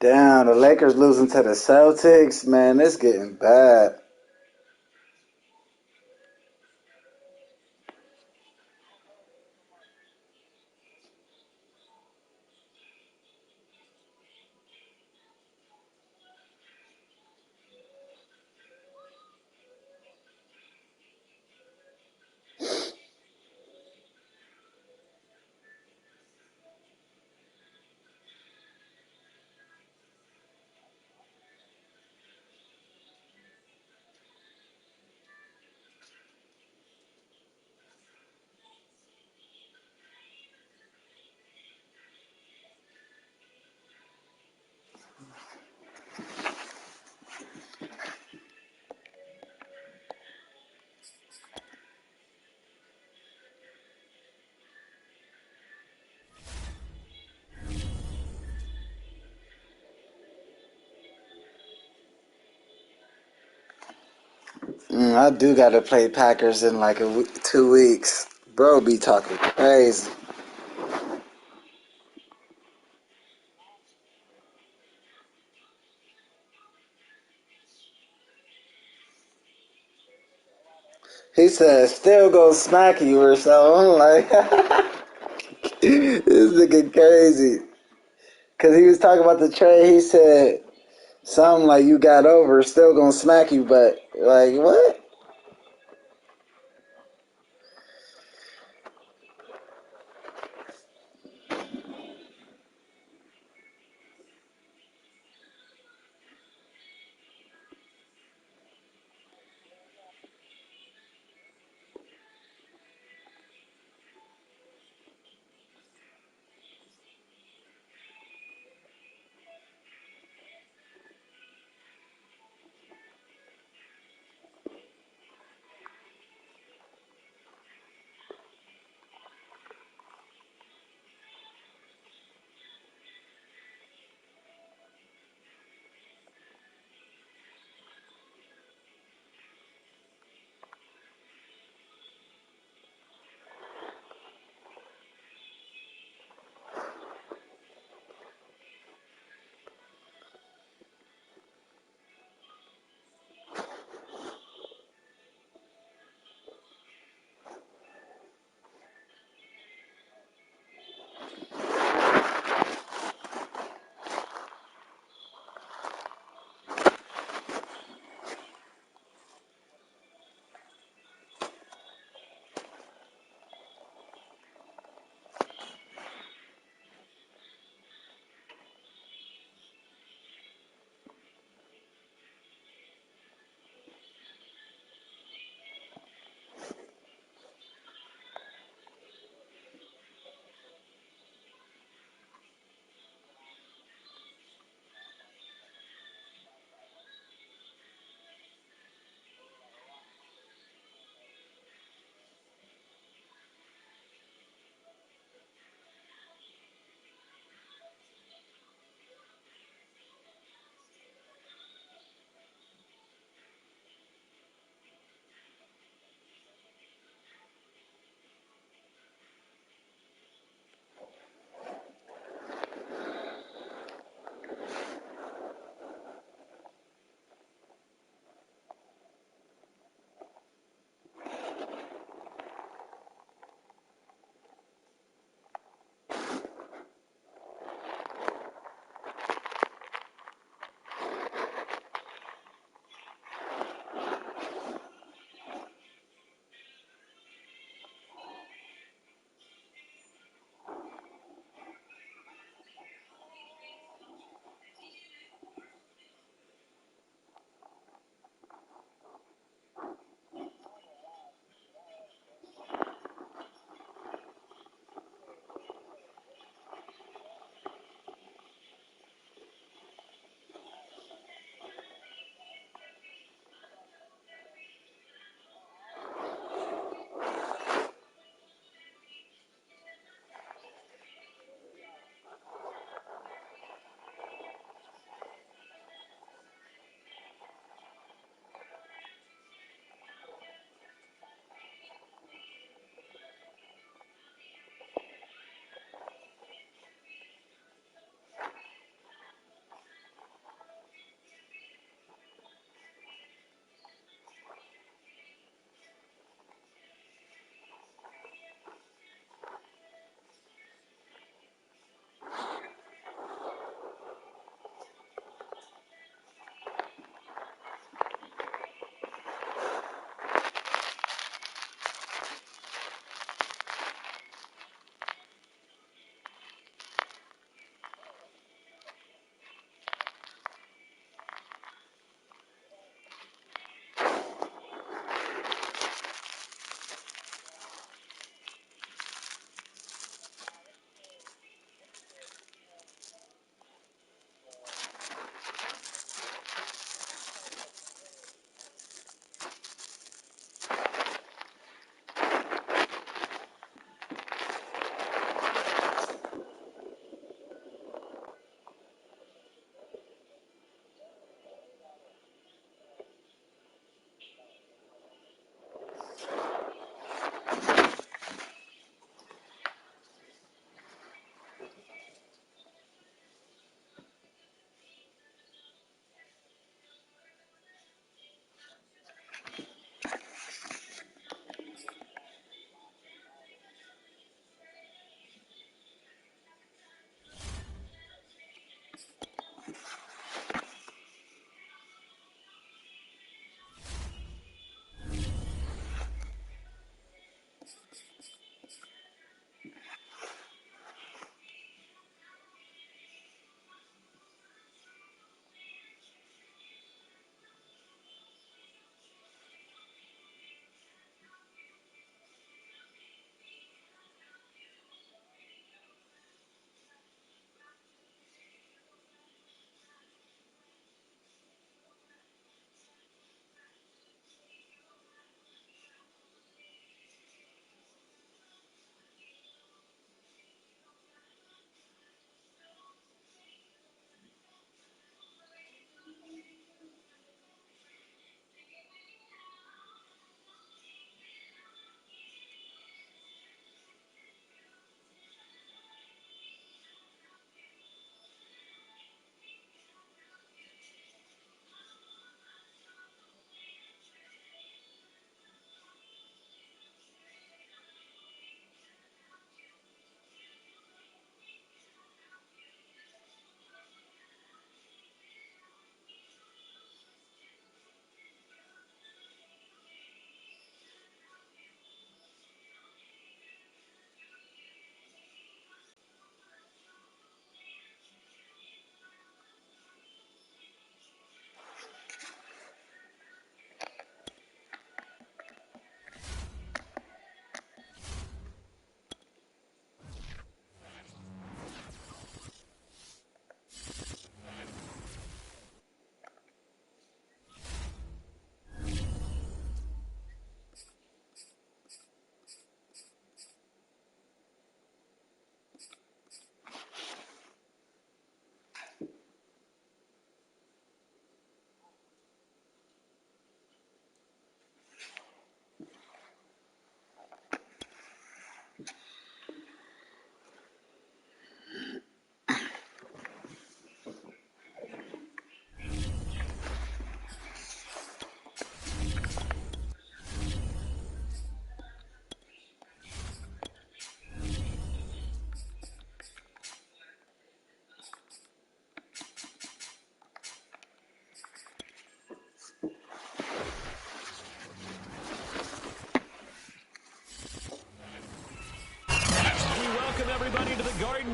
Damn, the Lakers losing to the Celtics, man, it's getting bad. I do gotta play Packers in like 2 weeks. Bro be talking crazy. He said, still go smack you or something. I'm like, this nigga crazy. Because he was talking about the trade. He said, Something like you got over, still gonna smack you, but like what?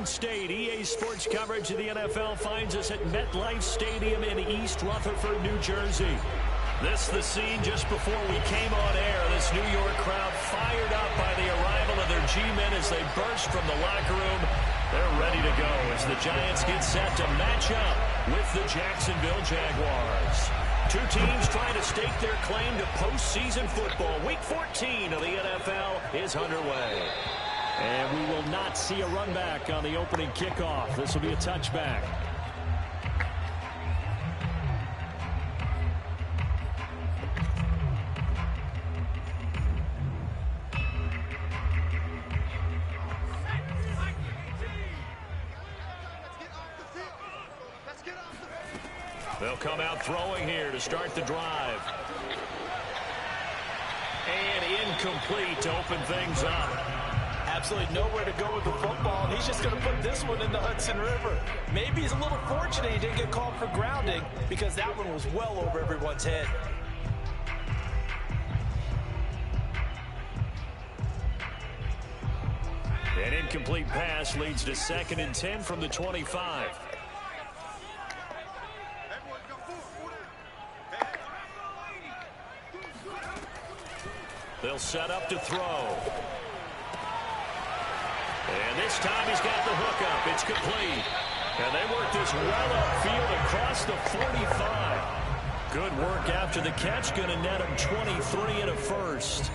Garden State. EA Sports coverage of the NFL finds us at MetLife Stadium in East Rutherford, New Jersey. This the scene just before we came on air. This New York crowd fired up by the arrival of their G-men as they burst from the locker room. They're ready to go as the Giants get set to match up with the Jacksonville Jaguars. Two teams trying to stake their claim to postseason football. Week 14 of the NFL is underway. And we will not see a run back on the opening kickoff. This will be a touchback. They'll come out throwing here to start the drive. And incomplete to open things up. Absolutely nowhere to go with the football, and he's just going to put this one in the Hudson River. Maybe he's a little fortunate he didn't get called for grounding because that one was well over everyone's head. An incomplete pass leads to 2nd and 10 from the 25. They'll set up to throw. And this time he's got the hook up. It's complete. And they work this well upfield across the 45. Good work after the catch. Going to net him 23 and a first.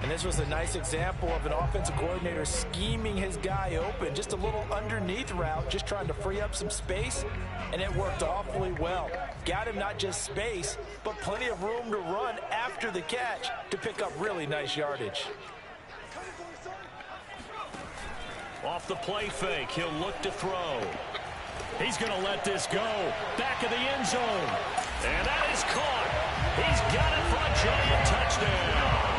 And this was a nice example of an offensive coordinator scheming his guy open. Just a little underneath route, just trying to free up some space. And it worked awfully well. Got him not just space, but plenty of room to run after the catch to pick up really nice yardage. Off the play fake, he'll look to throw. He's going to let this go. Back of the end zone. And that is caught. He's got it for a giant touchdown.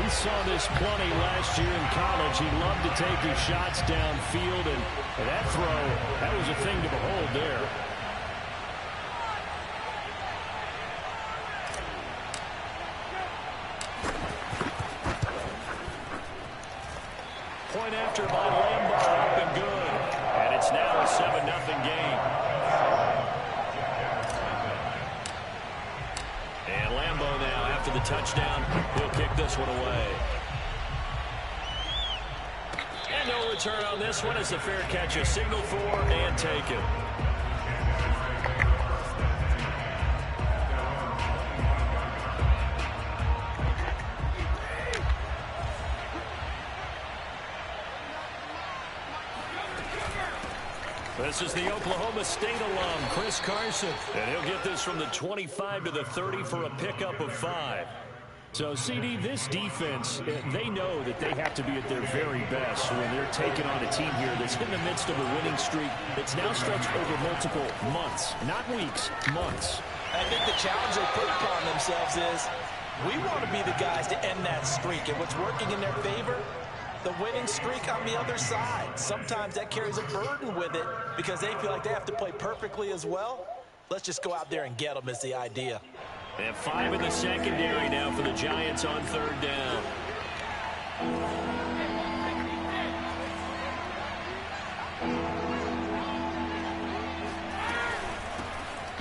We saw this plenty last year in college. He loved to take his shots downfield, and that throw, that was a thing to behold there. Point after by Lambo, up and good. And it's now a 7-0 game. And Lambo now, after the touchdown, he'll kick this one away. And no return on this one as the fair catch is signaled for and taken. This is the Oklahoma State alum, Chris Carson. And he'll get this from the 25 to the 30 for a pickup of 5. So, CD, this defense, they know that they have to be at their very best when they're taking on a team here that's in the midst of a winning streak that's now stretched over multiple months, not weeks, months. I think the challenge they put upon themselves is we want to be the guys to end that streak. And what's working in their favor? The winning streak on the other side. Sometimes that carries a burden with it because they feel like they have to play perfectly as well. Let's just go out there and get them is the idea. And 5 in the secondary now for the Giants on 3rd down.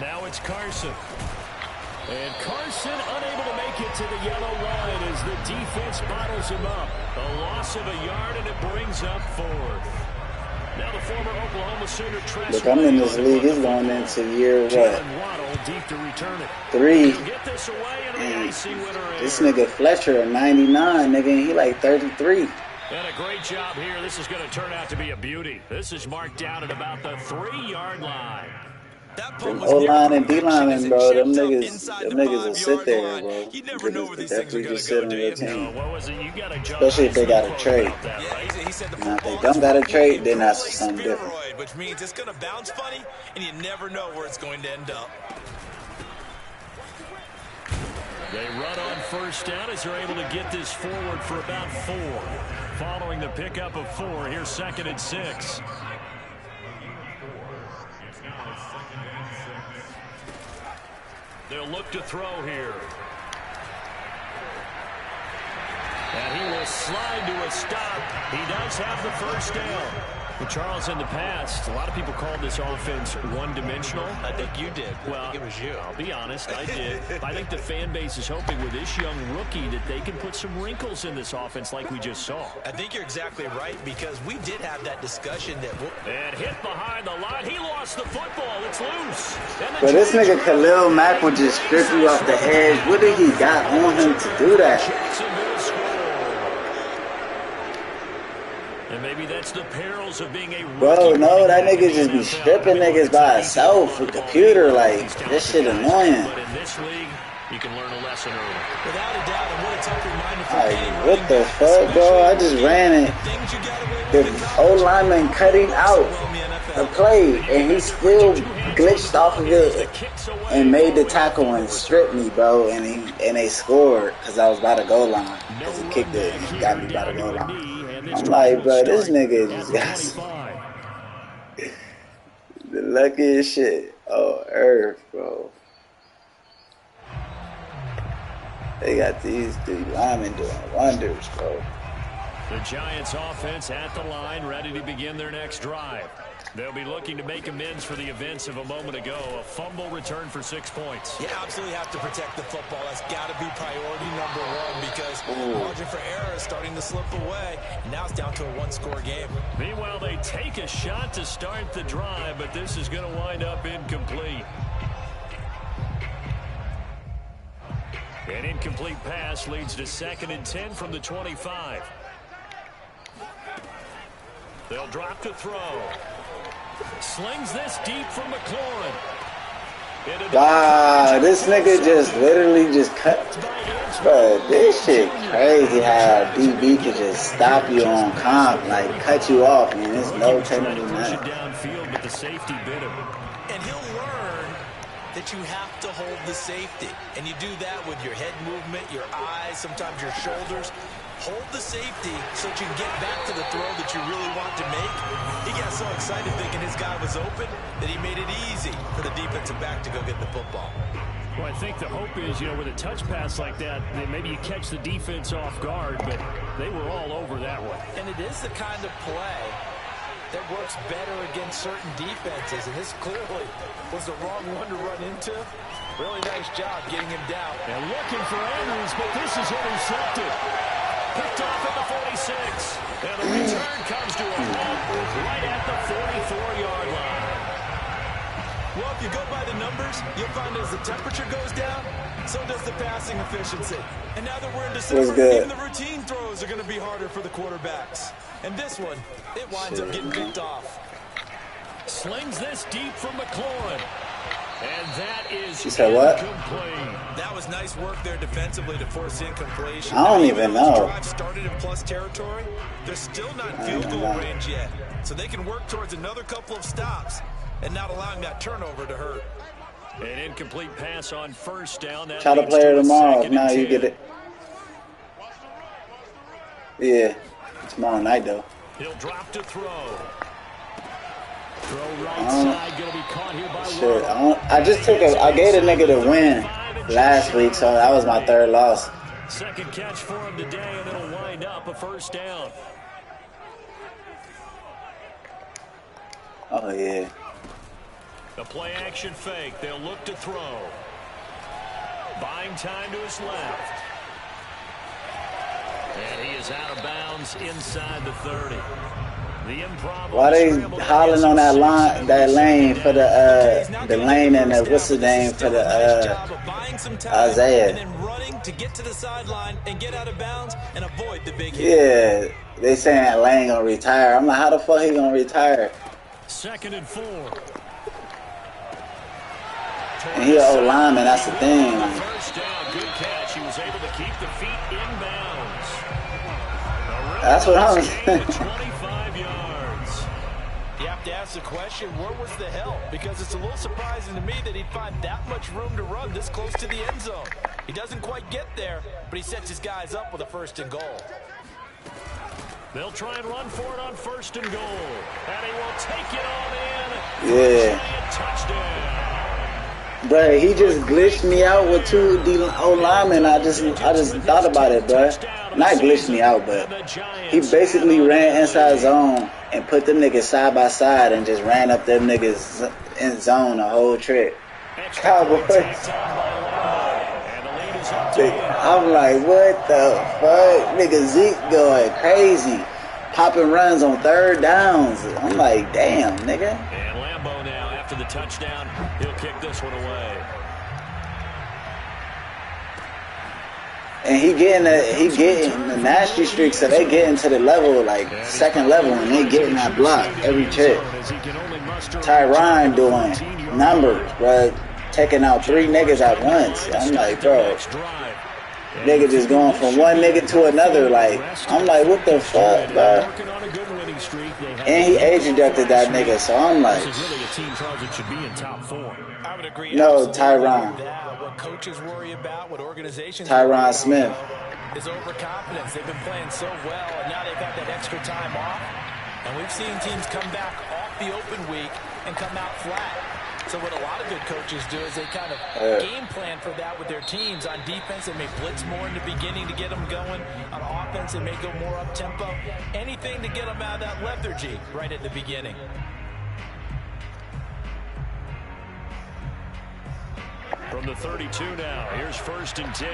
Now it's Carson. And Carson unable to make it to the yellow line as the defense bottles him up. A loss of a yard, and it brings up 4th. Now the former Oklahoma Sooner Tress. Look, I'm in this league. It's going into year what? Deep to return it. 3. Get this away into the AC winner. This nigga Fletcher, 99, nigga, and he like 33. And a great job here. This is going to turn out to be a beauty. This is marked down at about the 3-yard line. O-line and D-line, bro, them niggas will sit there, bro. You never know where these things are Definitely going just to go, sit on your Dave. team. What was it? You got to jump. Especially if they got a trade. Yeah, he said the Now, if they football don't is got a trade, full then of that's something different. spheroid, which means it's going to bounce funny, and you never know where it's going to end up. They run on 1st down as they're able to get this forward for about 4. Following the pickup of 4, here's 2nd and 6. They'll look to throw here. And he will slide to a stop. He does have the 1st down. Well, Charles, in the past, a lot of people called this offense one-dimensional. I think you did. Well, I think it was you. I'll be honest, I did. I think the fan base is hoping with this young rookie that they can put some wrinkles in this offense like we just saw. I think you're exactly right, because we did have that discussion that... And hit behind the line. He lost the football. It's loose. But this nigga Khalil Mack would just strip you off the hedge. What did he got on him to do that? And maybe that's the perils of being a rookie. Bro, no, that nigga just be stripping niggas by himself with computer. Like, this shit annoying. But in this league, you can learn a lesson early. Without a doubt, and what a tough reminder for Like, what the fuck, bro? I just ran it. The O-lineman cutting out the play, and he still glitched off of it and made the tackle and stripped me, bro. And they scored because I was by the goal line. Because he kicked it and he got me by the goal line. I'm like, bro, this nigga just got the luckiest shit on earth, bro. They got these three linemen doing wonders, bro. The Giants offense at the line, ready to begin their next drive. They'll be looking to make amends for the events of a moment ago. A fumble return for 6 points. You absolutely have to protect the football. That's got to be priority number one, because margin for error is starting to slip away. Now it's down to a one-score game. Meanwhile, they take a shot to start the drive, but this is going to wind up incomplete. An incomplete pass leads to 2nd and 10 from the 25. They'll drop to throw. Slings this deep from McLaurin. Wow, this nigga just literally just cut. Bro, this shit crazy how DB can just stop you on comp, like cut you off, man. There's no technical nothing. Downfield, but the safety bit him. And he'll learn that you have to hold the safety. And you do that with your head movement, your eyes, sometimes your shoulders. Hold the safety so that you can get back to the throw that you really want to make. He got so excited thinking his guy was open that he made it easy for the defensive back to go get the football. Well, I think the hope is, with a touch pass like that, maybe you catch the defense off guard, but they were all over that one. And it is the kind of play that works better against certain defenses, and this clearly was the wrong one to run into. Really nice job getting him down. And looking for Andrews, but this is intercepted. Picked off at the 46. And the return comes to a halt right at the 44-yard line. Well, if you go by the numbers, you'll find as the temperature goes down, so does the passing efficiency. And now that we're in December, even the routine throws are going to be harder for the quarterbacks. And this one, it winds up getting picked off. Slings this deep from McLaurin. And that is incomplete. That was nice work there defensively to force incompletion. I don't even know. The drive started in plus territory. They're still not in field goal range yet, so they can work towards another couple of stops and not allowing that turnover to hurt. An incomplete pass on first down. That try to play it tomorrow. Now you get it. Yeah, tomorrow night though. He'll drop to throw. Throw right side, gonna be caught here by shit, I gave a nigga the win last week, so that was my third loss. Second catch for him today, and it'll wind up a first down. Oh yeah. The play action fake. They'll look to throw. Buying time to his left. And he is out of bounds inside the 30. Why they hollering on that line, that lane for the lane and the what's the name for the Isaiah? And then running to get to the sideline and get out of bounds and avoid the big hit. Yeah, they saying that Lane gonna retire. I'm like, how the fuck he gonna retire? 2nd and 4. And he an old lineman, that's the thing. First down, good catch. He was able to keep the feet inbounds. That's what I'm saying. 25 yards. You have to ask the question, where was the help? Because it's a little surprising to me that he'd find that much room to run this close to the end zone. He doesn't quite get there, but he sets his guys up with a 1st and goal. They'll try and run for it on 1st and goal. And he will take it on in. Yeah. Touchdown. Bruh, he just glitched me out with 2 O linemen. I just thought about it, bruh. Not glitched me out, but he basically ran inside zone and put them niggas side by side and just ran up them niggas in zone the whole trip. Cowboys. I'm like, what the fuck? Nigga Zeke going crazy. Popping runs on third downs. I'm like, damn, nigga. And Lambeau now, after the touchdown, he'll kick this one away. And he getting the nasty streak, so they getting to the level, like second level, and they getting that block every trip. Tyron doing numbers, bro, taking out 3 niggas at once. I'm like, bro, nigga just going from one nigga to another. Like, I'm like, what the fuck, bro? And he age deducted that nigga, so I'm like, no, Tyron. What coaches worry about, what organizations Tyron Smith is overconfidence. They've been playing so well, and now they've had that extra time off. And we've seen teams come back off the open week and come out flat. So what a lot of good coaches do is they kind of game plan for that with their teams. On defense, they may blitz more in the beginning to get them going. On offense, they may go more up-tempo. Anything to get them out of that lethargy right at the beginning. From the 32 now, here's 1st and 10.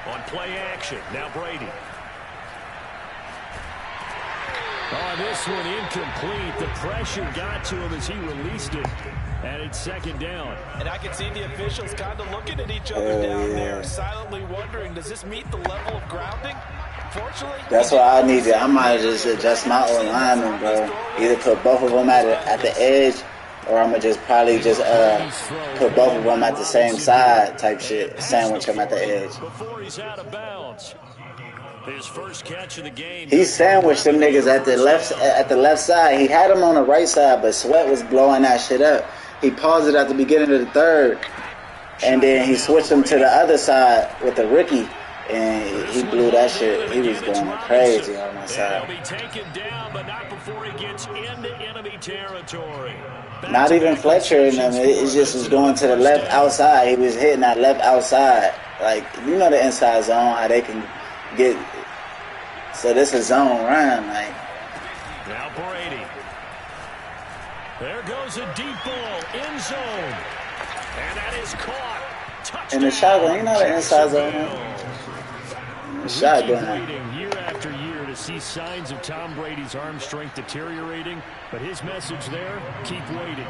On play action, now Brady. Oh, this one incomplete. The pressure got to him as he released it, and it's 2nd down. And I can see the officials kind of looking at each other down there, silently wondering, does this meet the level of grounding? Fortunately, that's what I needed. I might just adjust my own lineman, bro. Either put both of them at the edge, or I'm gonna just probably just put both of them at the same side type shit. Sandwich them at the edge. Before he's out of bounds. His first catch of the game. He sandwiched them niggas at the left side. He had them on the right side, but Sweat was blowing that shit up. He paused it at the beginning of the third, and then he switched them to the other side with the rookie. And he blew that shit. He was going crazy on my side. He'll be taken down, but not before he gets into enemy territory. Not even Fletcher in them. It just was going to the left outside. He was hitting that left outside. Like, you know the inside zone, how they can get. So this is zone run. Like. Now Brady. There goes a deep ball. End zone. And that is caught. Touchdown. In the shotgun, you know the inside zone. Shotgun. Waiting year after year to see signs of Tom Brady's arm strength deteriorating, but his message there, keep waiting.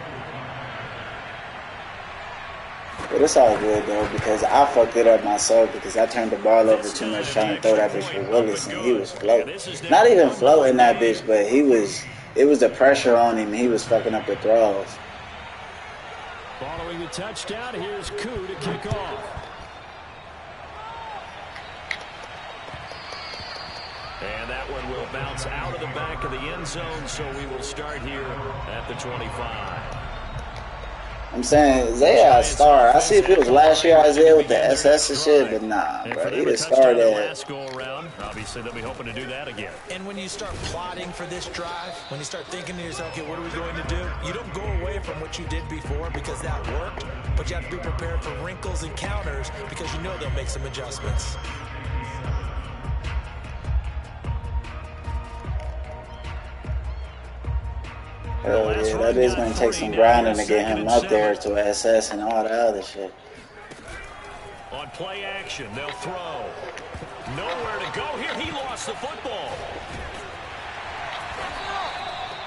But it's all good though, because I fucked it up myself because I turned the ball over too much trying to throw that bitch for Willis, and he was floating. Not even floating that bitch, but it was the pressure on him. He was fucking up the throws. Following the touchdown, here's Koo to kick off. And that one will bounce out of the back of the end zone, so we will start here at the 25. I'm saying Isaiah a star. I see if it was last year Isaiah with the SS and shit, but nah, bro. He the star there. Last go around, obviously they'll be hoping to do that again. And when you start plotting for this drive, when you start thinking to yourself, okay, what are we going to do? You don't go away from what you did before because that worked, but you have to be prepared for wrinkles and counters because you know they'll make some adjustments. Hell yeah, that is going to take some grinding to get him up there to SS and all that other shit. On play action, they'll throw. Nowhere to go here. He lost the football.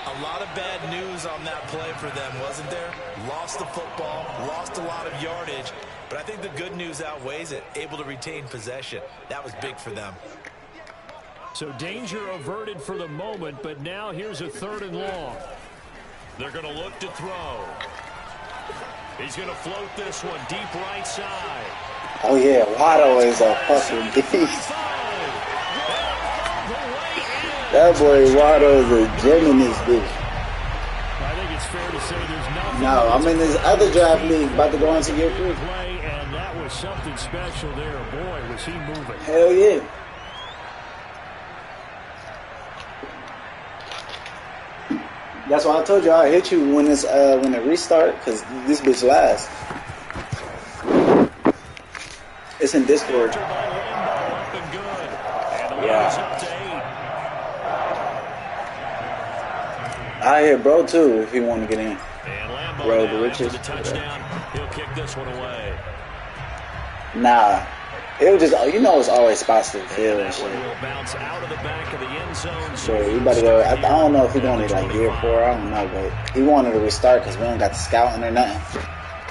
A lot of bad news on that play for them, wasn't there? Lost the football, lost a lot of yardage, but I think the good news outweighs it. Able to retain possession. That was big for them. So danger averted for the moment, but now here's a 3rd and long. They're going to look to throw. He's going to float this one deep right side. Oh yeah, Waddle is a fucking beast. That boy Waddle is a gem in this bitch. I think it's fair to say there's nothing. No, I'm in this other draft league about to go into year 3. And that was something special there. Boy, was he moving. Hell yeah. That's why I told you I'll hit you when it restart, because this bitch lasts. It's in Discord. is up to 8. I hear bro too if he want to get in. And Lambeau Bro, now the after riches. the touchdown. He'll kick this one away. Nah. It was just, you know, it's always spots to fill and That shit. one will bounce out of the back of the end zone. So he about to go. I don't know if he's going to like year 4. I don't know, but he wanted to restart because we don't got the scouting or nothing.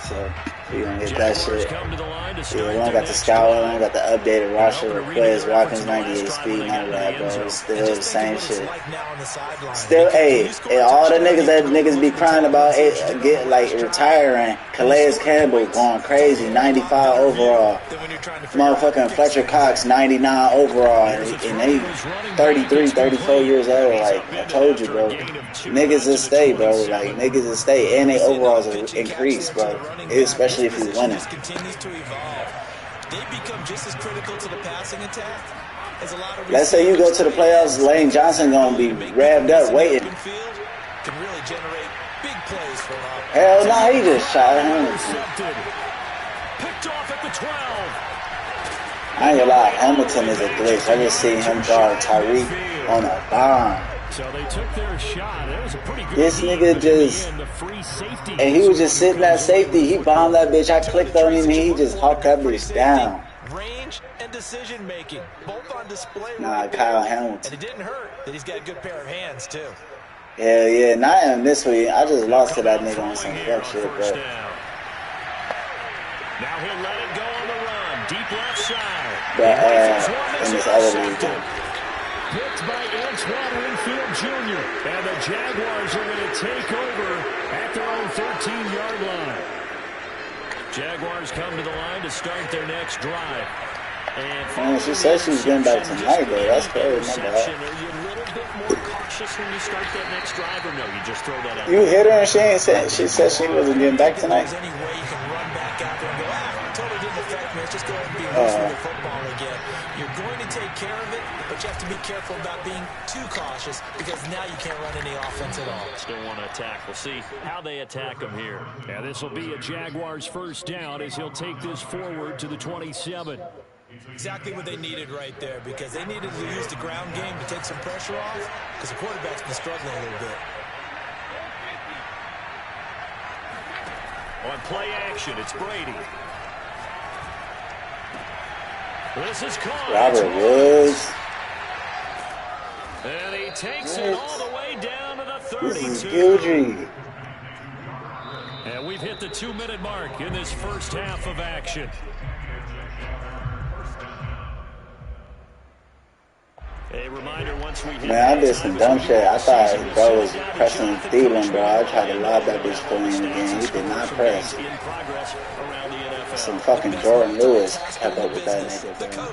So we gonna get that shit. Come to the line to Yeah, start we don't their got the next scouting. We drive. don't got the updated roster of players. Watkins the last 98 drive speed, when they none of got that, to the bro. end zone. It's still And the just think same of what it's shit. like now on the sideline. Still, Because hey, when you score and a all the touchdown, niggas that you throw niggas be most of the crying time about since it, you did get on the like last drive. retiring. Calais Campbell going crazy, 95 overall. Motherfucking Fletcher Cox, 99 overall, and they 33, 34 years old. Like I told you, bro, niggas will stay, bro. Like niggas will stay, and they overalls will increase, bro. Especially if he's winning. Continues to evolve. They become just as critical to the passing attack as a lot of. Let's say you go to the playoffs, Lane Johnson gonna be revved up, waiting. Can really generate big plays for an offense. Hell no, he just shot him. Picked off at the 12. I ain't gonna lie, Hamilton is a glitch. I just seen him guard Tyreek on a bomb. So they took their shot. It was a pretty good This nigga just, the free safety. and he was just sitting at safety. He bombed that bitch. I clicked on him and he just hawked that bitch down. Range and decision making, both on display. Nah, Kyle And Hamilton. it didn't hurt that he's got a good pair of hands too. Hell yeah, not him this week. I just lost to that nigga on some fuck shit, bro. Now he'll let it go on the run. Deep left side. But in this other league. Picked by Antoine Winfield Jr. And the Jaguars are going to take over at their own 13-yard line. Jaguars come to the line to start their next drive. And She said she was getting back tonight, though. That's crazy. My bad. Are you a little bit more cautious when you start that next drive, or no? You just throw that out? You hit her and she ain't said. She said she wasn't getting back tonight. There's any way you can run back out there and go, totally didn't affect me. Let's just go ahead and be loose with the football again. You're going to take care of it, but you have to be careful about being too cautious because now you can't run any offense at all. Still want to attack. We'll see how they attack him here. Yeah, this will be a Jaguars first down as he'll take this forward to the 27. Exactly what they needed right there because they needed to use the ground game to take some pressure off because the quarterback's been struggling a little bit. On play action, it's Brady. This is caught. Robert Woods. And he takes it all the way down to the 32. This is Gildry. And we've hit the 2-minute mark in this first half of action. A reminder once we hit. Man, I did some dumb shit. I thought bro was pressing Thielen, bro. I tried to lob that bitch for him again. He did not press. In progress around the NFL. Some fucking Jordan Lewis kept up with that nigga, bro.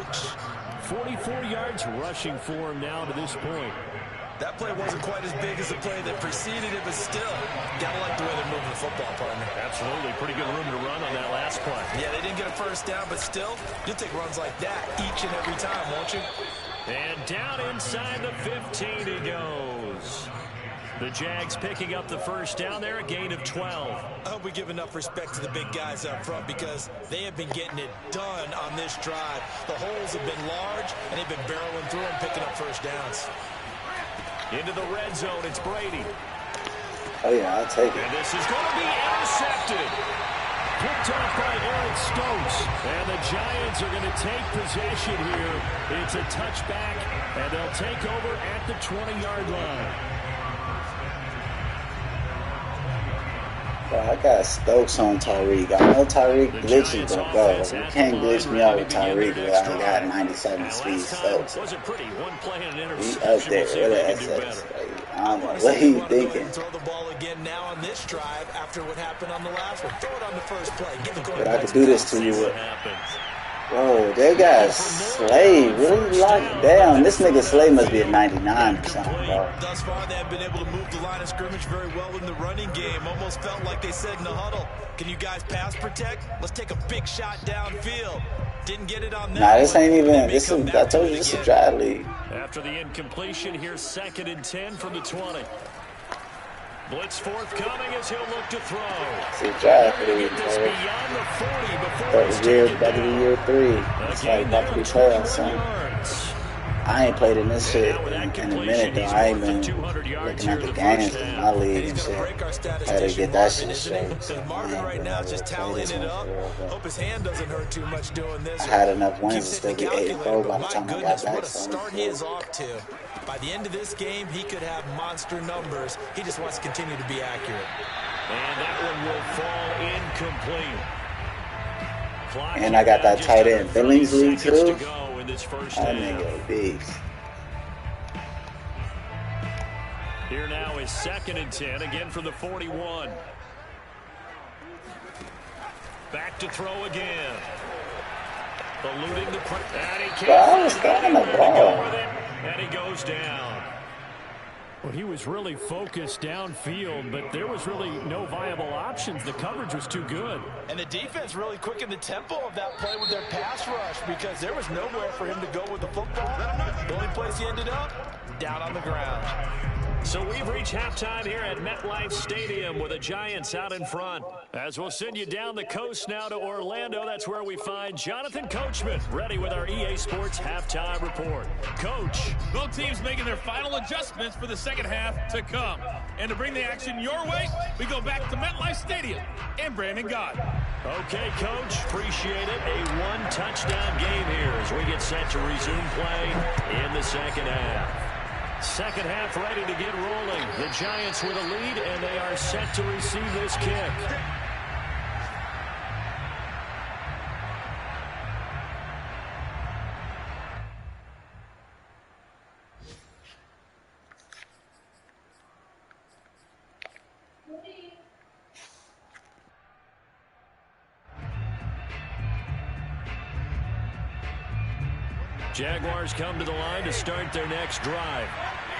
44 yards rushing for him now to this point. That play wasn't quite as big as the play that preceded it, but still, gotta like the way they're moving the football, partner. Absolutely. Pretty good room to run on that last play. Yeah, they didn't get a first down, but still, you'll take runs like that each and every time, won't you? And down inside the 15 he goes. The Jags picking up the first down there, a gain of 12. I hope we give enough respect to the big guys up front because they have been getting it done on this drive. The holes have been large, and they've been barreling through and picking up first downs. Into the red zone, it's Brady. Oh, yeah, I'll take it. And this is going to be intercepted. Picked off by Eric Stokes. And the Giants are going to take possession here. It's a touchback, and they'll take over at the 20-yard line. Bro, I got Stokes on Tyreek. I know Tyreek glitches, but bro, you can't glitch me out with Tyreek where I got 97 speed Stokes. Wasn't pretty. One play and an He interception. up there We'll see with if an they can do SS. better. Like, I don't know what he thinking. Throw the ball again now on this drive after what happened on the last one. Throw it on the first play. Give the But I could do this to you See what with. happens. Bro, they got Slay really locked down. This nigga Slay must be a 99 or something, bro. Thus far, they have been able to move the line of scrimmage very well in the running game. Almost felt like they said in the huddle, can you guys pass protect? Let's take a big shot downfield. Didn't get it on that. Nah, this ain't even, this is, I told you, this is a drive league. After the incompletion, here's 2nd and 10 from the 20. Blitz forthcoming as he'll look to throw. It's a drive league, Get this bro. beyond the 40 before Third it's year, taken about to be down. year 3. It's like about to be playoffs, son. Yards. I I ain't played in this shit in a minute though. I ain't been looking at the games in my league and shit. Had to get that shit straight. So Marvin right now is just tallying it up. Hope his hand doesn't hurt too much doing this. I had enough wins to still get 8-4 by the time I got back. What a start he is off to. By the end of this game, he could have monster numbers. He just wants to continue to be accurate. And that one will fall incomplete. And I got that tight end Billingsley too. That nigga beast. Here now is 2nd and 10, again from the 41. Back to throw again. Eluding the and he can't find anywhere to go with it, and he goes down. Well, he was really focused downfield, but there was really no viable options. The coverage was too good. And the defense really quickened the tempo of that play with their pass rush because there was nowhere for him to go with the football. The only place he ended up, down on the ground. So we've reached halftime here at MetLife Stadium with the Giants out in front. As we'll send you down the coast now to Orlando, that's where we find Jonathan Coachman ready with our EA Sports halftime report. Coach. Both teams making their final adjustments for the second half to come. And to bring the action your way, we go back to MetLife Stadium and Brandon God. Okay, Coach. Appreciate it. A one-touchdown game here as we get set to resume play in the second half. Second half ready to get rolling. The Giants with a lead, and they are set to receive this kick. Jaguars come to the line to start their next drive.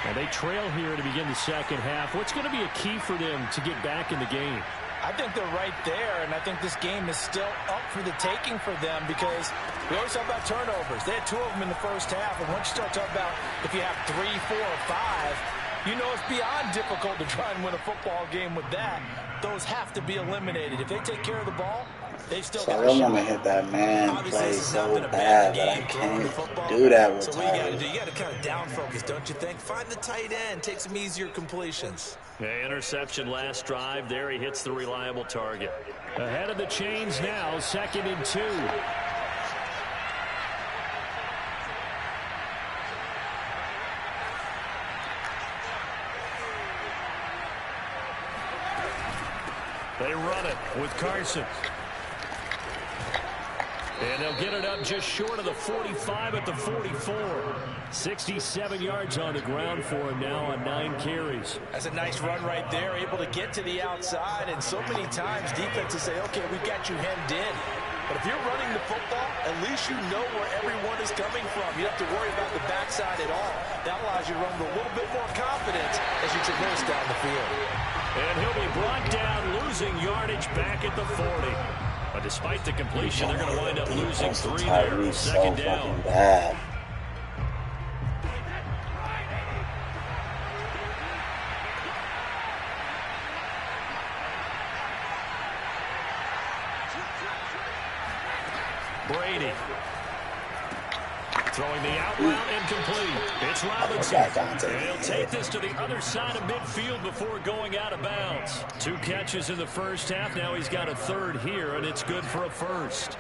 And they trail here to begin the second half. What's going to be a key for them to get back in the game? I think they're right there, and I think this game is still up for the taking for them because we always talk about turnovers. They had 2 of them in the first half, and once you start talking about if you have 3, 4, or 5, you know it's beyond difficult to try and win a football game with that. Those have to be eliminated. If they take care of the ball, they've still got a shot. I want to hit that man play so bad, but I can't do that with So what you got to do, you got to kind of down focus, don't you think? Find the tight end, take some easier completions. Yeah, interception last drive. There he hits the reliable target. Ahead of the chains now, 2nd and 2. They run it with Carson. And they'll get it up just short of the 45 at the 44. 67 yards on the ground for him now on 9 carries. That's a nice run right there, able to get to the outside. And so many times defenses say, okay, we've got you hemmed in. But if you're running the football, at least you know where everyone is coming from. You don't have to worry about the backside at all. That allows you to run with a little bit more confidence as you traverse down the field. And he'll be brought down, losing yardage back at the 40. But despite the completion, they're going to wind up losing 3 there. Second down. Bad. Brady. Throwing the out route incomplete. It's Robinson. And he'll take this to the other side of midfield before going out of bounds. 2 catches in the first half. Now he's got a 3rd here, and it's good for a 1st.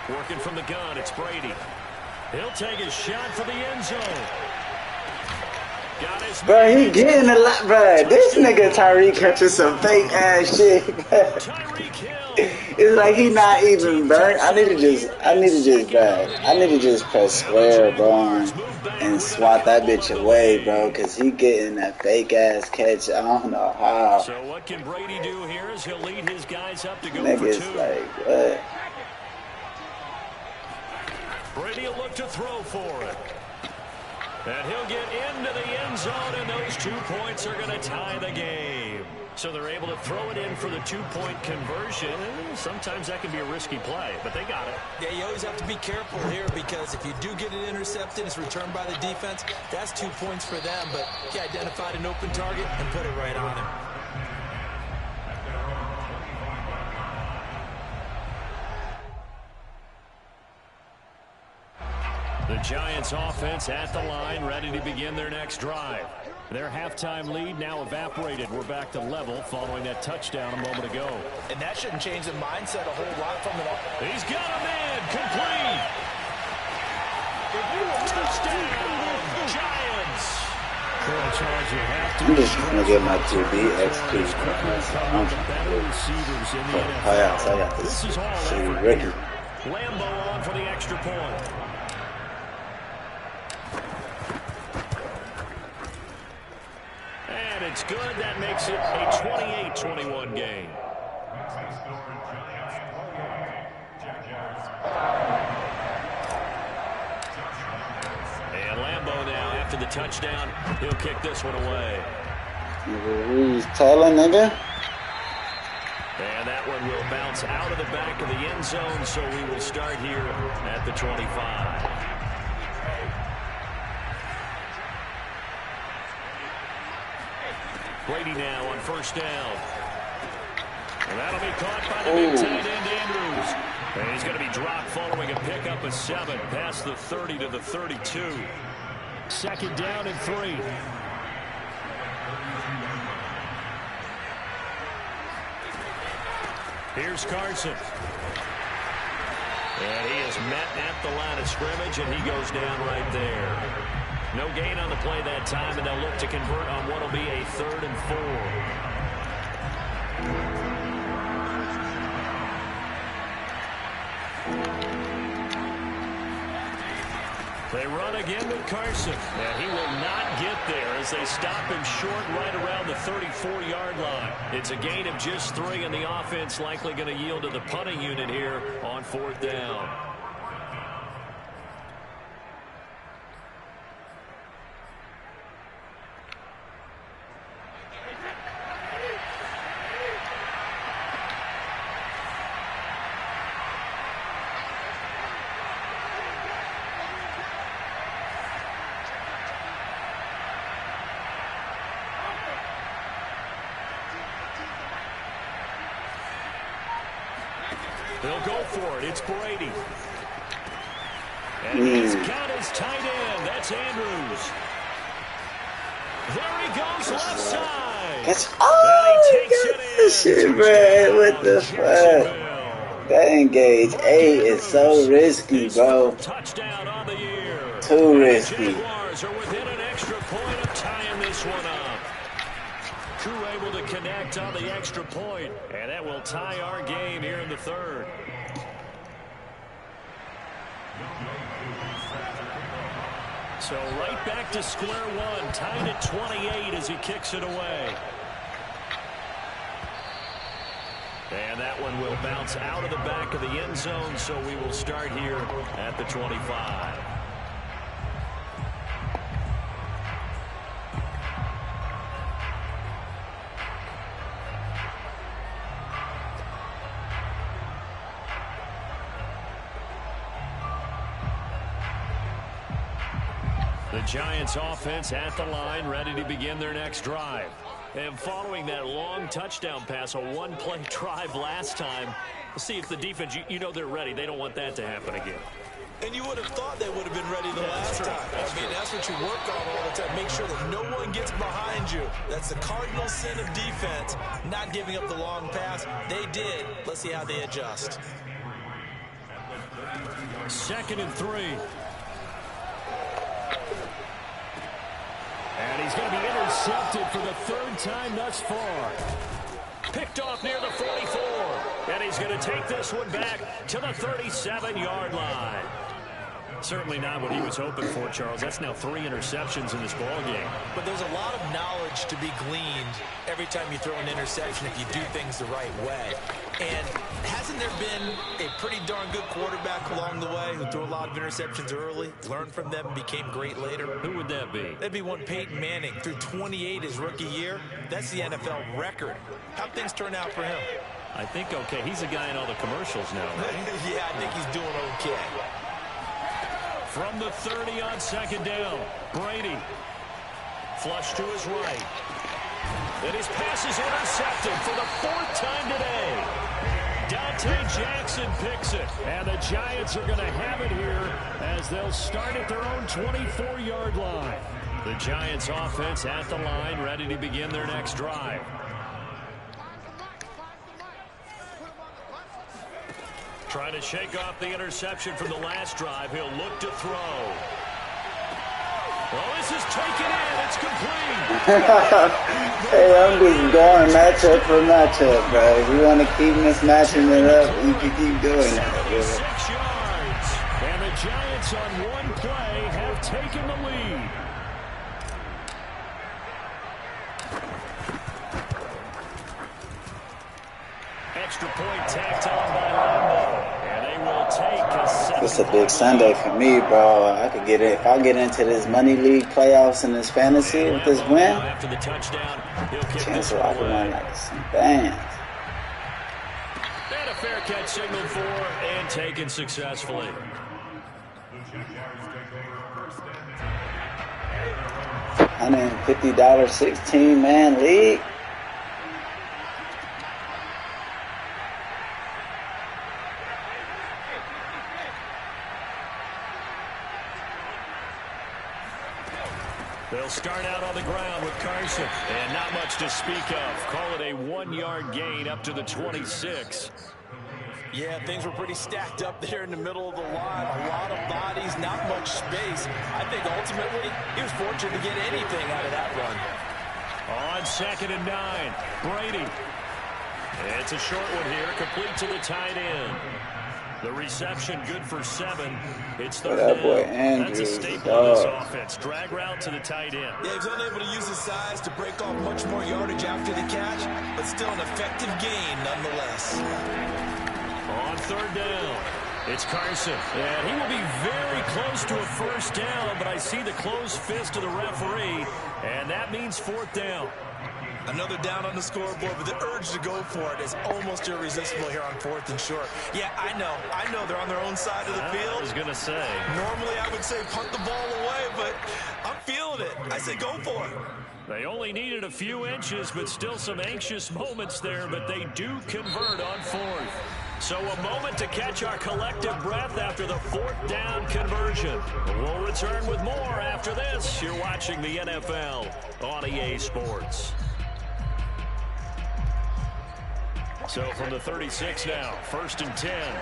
Working from the gun, it's Brady. He'll take his shot for the end zone. Bro, he getting a lot, bro. This nigga Tyreek catching some fake ass shit. It's like he not even burnt. I need to just press square, bro, and swat that bitch away, bro, cause he getting that fake ass catch. I don't know how. So what can Brady do here is he'll lead his guys up to go Niggas for 2. like what? Brady will look to throw for it. And he'll get into the end zone, and those 2 points are going to tie the game. So they're able to throw it in for the 2-point conversion. Sometimes that can be a risky play, but they got it. Yeah, you always have to be careful here because if you do get it intercepted, it's returned by the defense. That's 2 points for them, but he identified an open target and put it right on him. The Giants offense at the line, ready to begin their next drive. Their halftime lead now evaporated. We're back to level following that touchdown a moment ago. And that shouldn't change the mindset a whole lot from it all. He's got a man complete. Touchdown, Giants. Well, Charles, you have to. I'm just trying to get my QB XP. I'm better receivers in the NFL. playoffs. I got this This is all shitty effort Ricky. here. Lambeau on for the extra point. And it's good. That makes it a 28-21 game. And Lambeau now, after the touchdown, he'll kick this one away. Who's taller, nigga? And that one will bounce out of the back of the end zone, so we will start here at the 25. Brady now on first down. And that'll be caught by the big tight end, Andrews. And he's going to be dropped following a pickup of 7 past the 30 to the 32. Second down and 3. Here's Carson. And he is met at the line of scrimmage, and he goes down right there. No gain on the play that time, and they'll look to convert on what will be a 3rd and 4. They run again with Carson, and he will not get there as they stop him short right around the 34-yard line. It's a gain of just 3, and the offense likely going to yield to the punting unit here on 4th down. They'll go for it. It's Brady. And he's got his tight end. That's Andrews. There he goes, left side. That's Takes it shit, bro. What the fuck? That engage 8 is so risky, bro. Touchdown on the year. Too risky. Jaguars are within an extra point of tying this one up. Crew able to connect on the extra point, and that will tie our game here in the 3rd. So right back to square one, tied at 28 as he kicks it away. And that one will bounce out of the back of the end zone, so we will start here at the 25. The Giants offense at the line, ready to begin their next drive. And following that long touchdown pass, a one-play drive last time, we'll see if the defense, you know they're ready. They don't want that to happen again. And you would have thought they would have been ready the last time. I mean, that's what you work on all the time. Make sure that no one gets behind you. That's the cardinal sin of defense, not giving up the long pass. They did. Let's see how they adjust. 2nd and 3. And he's going to be intercepted for the 3rd time thus far. Picked off near the 44. And he's going to take this one back to the 37-yard line. Certainly not what he was hoping for, Charles. That's now 3 interceptions in this ball game. But there's a lot of knowledge to be gleaned every time you throw an interception if you do things the right way. And hasn't there been a pretty darn good quarterback along the way who threw a lot of interceptions early, learned from them, and became great later? Who would that be? That'd be one Peyton Manning. Threw 28 his rookie year. That's the NFL record. How'd things turn out for him? I think okay. He's a guy in all the commercials now, right? Yeah, I think he's doing okay. From the 30 on 2nd down, Brady. Flush to his right. And his pass is intercepted for the 4th time today. Jackson picks it. And the Giants are going to have it here as they'll start at their own 24-yard line. The Giants offense at the line, ready to begin their next drive. Trying to shake off the interception from the last drive. He'll look to throw. Well, this is taken in. It's complete. Hey, I'm just going matchup for matchup, bro. If you want to keep mismatching it up, you can keep doing that, bro. 6 yards. And the Giants on one play have taken the lead. Extra point tacked on by Lambeau. And they will take a 7. It's a big Sunday for me, bro. I could get it if I get into this money league playoffs and this fantasy with this win. After the touchdown, he'll kick Chance this I can win like some bands. And a fair catch signaled for and taken successfully. $150 16-man league. They'll start out on the ground with Carson. And not much to speak of. Call it a 1-yard gain up to the 26. Yeah, things were pretty stacked up there in the middle of the line. A lot of bodies, not much space. I think ultimately he was fortunate to get anything out of that run. On 2nd and 9, Brady. It's a short one here, complete to the tight end. The reception good for 7. It's the that boy That's a Andrews, staple of this dog. offense. Drag route to the tight end. Yeah, he was unable to use his size to break off much more yardage after the catch, but still an effective gain nonetheless. On 3rd down, it's Carson. And he will be very close to a first down, but I see the closed fist of the referee, and that means 4th down. Another down on the scoreboard, but the urge to go for it is almost irresistible here on 4th and short. Yeah, I know they're on their own side of the field. I was going to say. Normally I would say punt the ball away, but I'm feeling it. I say go for it. They only needed a few inches, but still some anxious moments there, but they do convert on 4th. So a moment to catch our collective breath after the 4th down conversion. We'll return with more after this. You're watching the NFL on EA Sports. So from the 36 now, 1st and 10.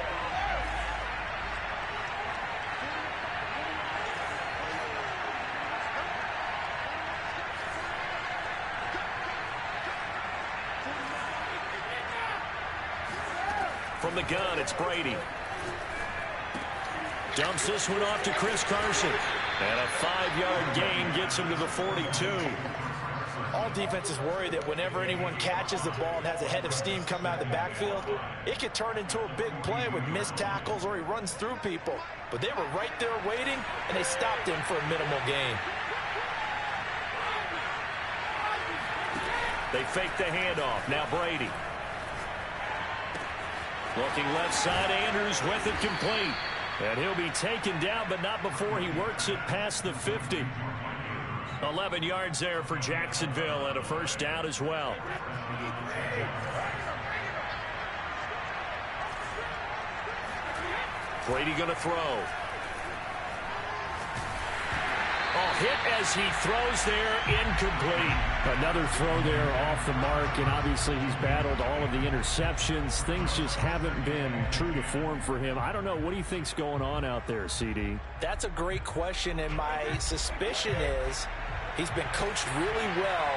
From the gun, it's Brady. Dumps this one off to Chris Carson. And a 5-yard gain gets him to the 42. All defenses worry that whenever anyone catches the ball and has a head of steam come out of the backfield, it could turn into a big play with missed tackles or he runs through people. But they were right there waiting, and they stopped him for a minimal gain. They fake the handoff. Now Brady. Looking left side, Andrews with it complete. And he'll be taken down, but not before he works it past the 50. 11 yards there for Jacksonville and a first down as well. Brady going to throw. Hit as he throws there, incomplete. Another throw there off the mark, and obviously he's battled all of the interceptions. Things just haven't been true to form for him. I don't know. What do you think's going on out there, CD? That's a great question, and my suspicion is he's been coached really well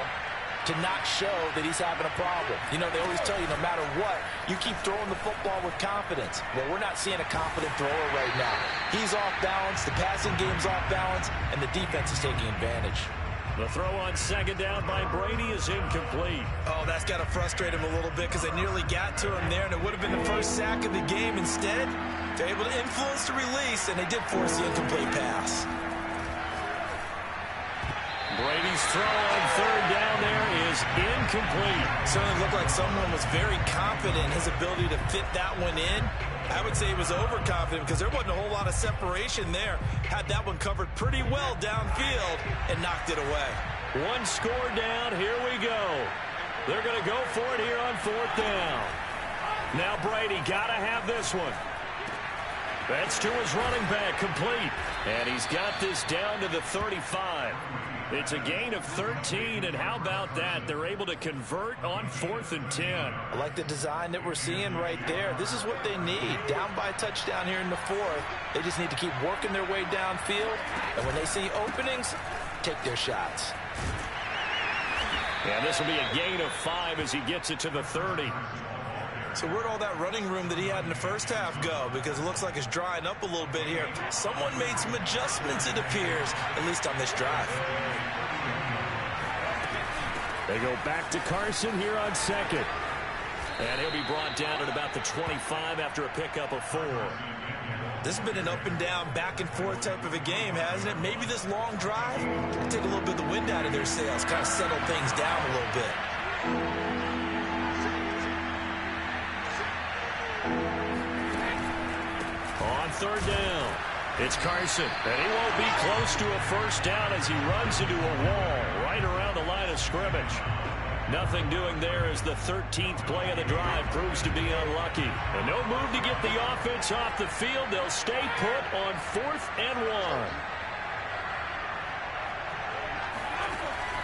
to not show that he's having a problem. You know, they always tell you no matter what, you keep throwing the football with confidence. Well, we're not seeing a confident thrower right now. He's off balance, the passing game's off balance, and the defense is taking advantage. The throw on 2nd down by Brady is incomplete. Oh, that's got to frustrate him a little bit because they nearly got to him there, and it would have been the first sack of the game. Instead, they're able to influence the release, and they did force the incomplete pass. Brady's throw on 3rd down there is incomplete. Certainly looked like someone was very confident in his ability to fit that one in. I would say he was overconfident because there wasn't a whole lot of separation there. Had that one covered pretty well downfield and knocked it away. One score down. Here we go. They're going to go for it here on 4th down. Now Brady got to have this one. That's to his running back, complete. And he's got this down to the 35. It's a gain of 13, and how about that? They're able to convert on 4th and 10. I like the design that we're seeing right there. This is what they need. Down by a touchdown here in the 4th. They just need to keep working their way downfield. And when they see openings, take their shots. And this will be a gain of 5 as he gets it to the 30. So where'd all that running room that he had in the first half go? Because it looks like it's drying up a little bit here. Someone made some adjustments, it appears, at least on this drive. They go back to Carson here on 2nd. And he'll be brought down at about the 25 after a pickup of 4. This has been an up and down, back and forth type of a game, hasn't it? Maybe this long drive will take a little bit of the wind out of their sails, kind of settle things down a little bit. On 3rd down, it's Carson, and he won't be close to a first down as he runs into a wall right around the line of scrimmage. Nothing doing there as the 13th play of the drive proves to be unlucky. And no move to get the offense off the field. They'll stay put on 4th and 1.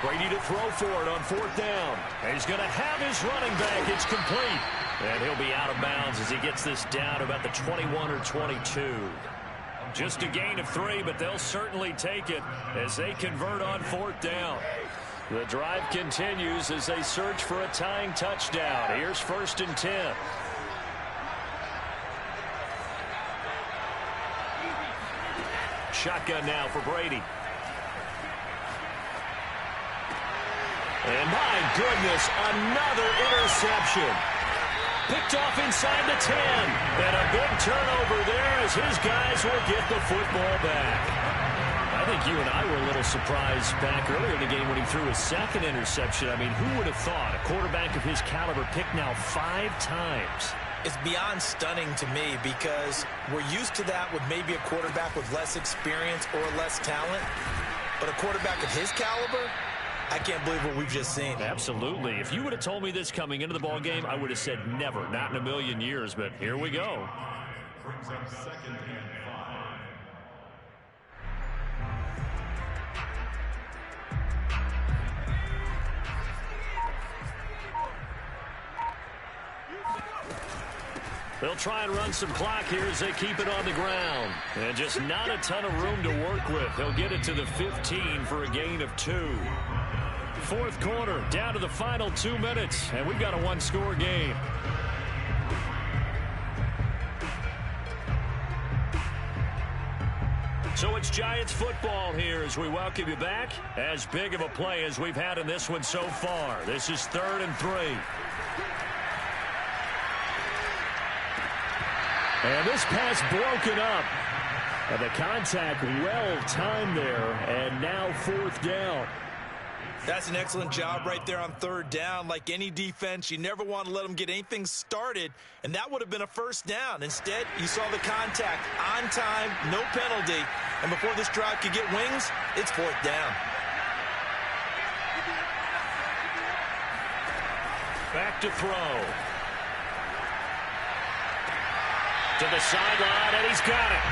Brady to throw for it on 4th down. And he's going to have his running back. It's complete. And he'll be out of bounds as he gets this down about the 21 or 22. Just a gain of 3, but they'll certainly take it as they convert on 4th down. The drive continues as they search for a tying touchdown. Here's 1st and 10. Shotgun now for Brady. And my goodness, another interception. Picked off inside the 10. And a big turnover there as his guys will get the football back. I think you and I were a little surprised back earlier in the game when he threw his 2nd interception. I mean, who would have thought a quarterback of his caliber picked now 5 times? It's beyond stunning to me because we're used to that with maybe a quarterback with less experience or less talent. But a quarterback of his caliber, I can't believe what we've just seen. Absolutely. If you would have told me this coming into the ball game, I would have said never, not in a million years. But here we go. Brings up 2nd and 5. They'll try and run some clock here as they keep it on the ground. And just not a ton of room to work with. They'll get it to the 15 for a gain of 2. 4th quarter, down to the final 2 minutes. And we've got a 1-score game. So it's Giants football here as we welcome you back. As big of a play as we've had in this one so far. This is 3rd and 3. And this pass broken up. And the contact well timed there. And now 4th down. That's an excellent job right there on 3rd down. Like any defense, you never want to let them get anything started. And that would have been a first down. Instead, you saw the contact on time, no penalty. And before this drive could get wings, it's 4th down. Back to throw. To the sideline, and he's got it.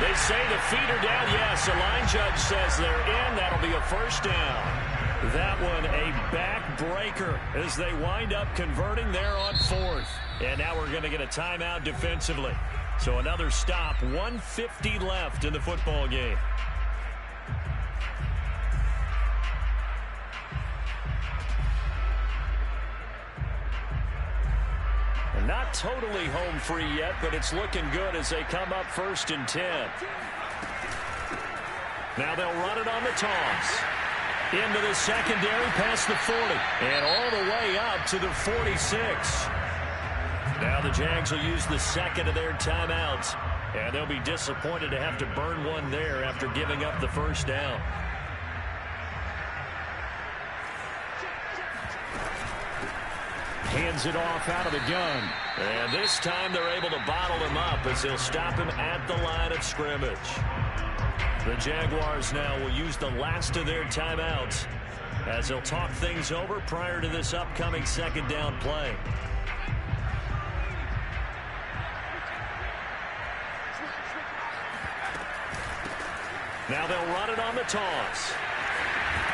They say the feet are down. Yes, the line judge says they're in. That'll be a first down. That one a backbreaker as they wind up converting there on 4th. And now we're going to get a timeout defensively. So another stop, 1:50 left in the football game. Not totally home free yet, but it's looking good as they come up 1st and 10. Now they'll run it on the toss. Into the secondary, past the 40, and all the way up to the 46. Now the Jags will use the 2nd of their timeouts, and they'll be disappointed to have to burn one there after giving up the first down. Hands it off out of the gun. And this time they're able to bottle him up as they'll stop him at the line of scrimmage. The Jaguars now will use the last of their timeouts as they'll talk things over prior to this upcoming 2nd down play. Now they'll run it on the toss.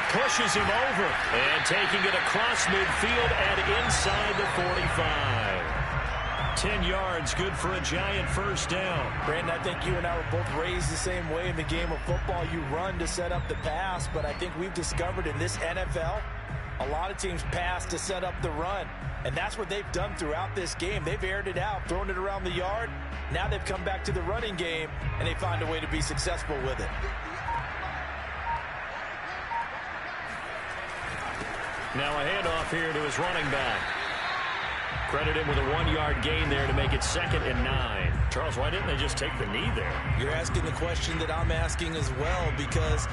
Pushes him over. And taking it across midfield and inside the 45. 10 yards, good for a Giant first down. Brandon, I think you and I were both raised the same way in the game of football. You run to set up the pass, but I think we've discovered in this NFL, a lot of teams pass to set up the run. And that's what they've done throughout this game. They've aired it out, thrown it around the yard. Now they've come back to the running game, and they find a way to be successful with it. Now a handoff here to his running back. Credit him with a 1-yard gain there to make it 2nd and 9. Charles, why didn't they just take the knee there? You're asking the question that I'm asking as well, because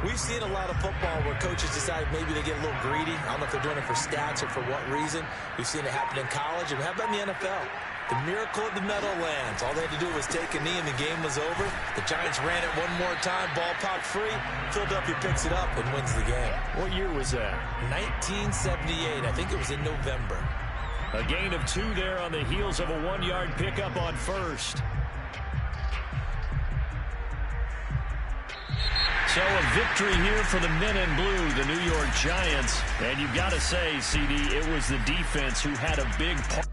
we've seen a lot of football where coaches decide maybe they get a little greedy. I don't know if they're doing it for stats or for what reason. We've seen it happen in college, and how about in the NFL? The miracle of the Meadowlands. All they had to do was take a knee, and the game was over. The Giants ran it one more time, ball popped free. Philadelphia picks it up and wins the game. What year was that? 1978. I think it was in November. A gain of 2 there on the heels of a 1-yard pickup on first. So a victory here for the men in blue, the New York Giants. And you've got to say, CD, it was the defense who had a big part.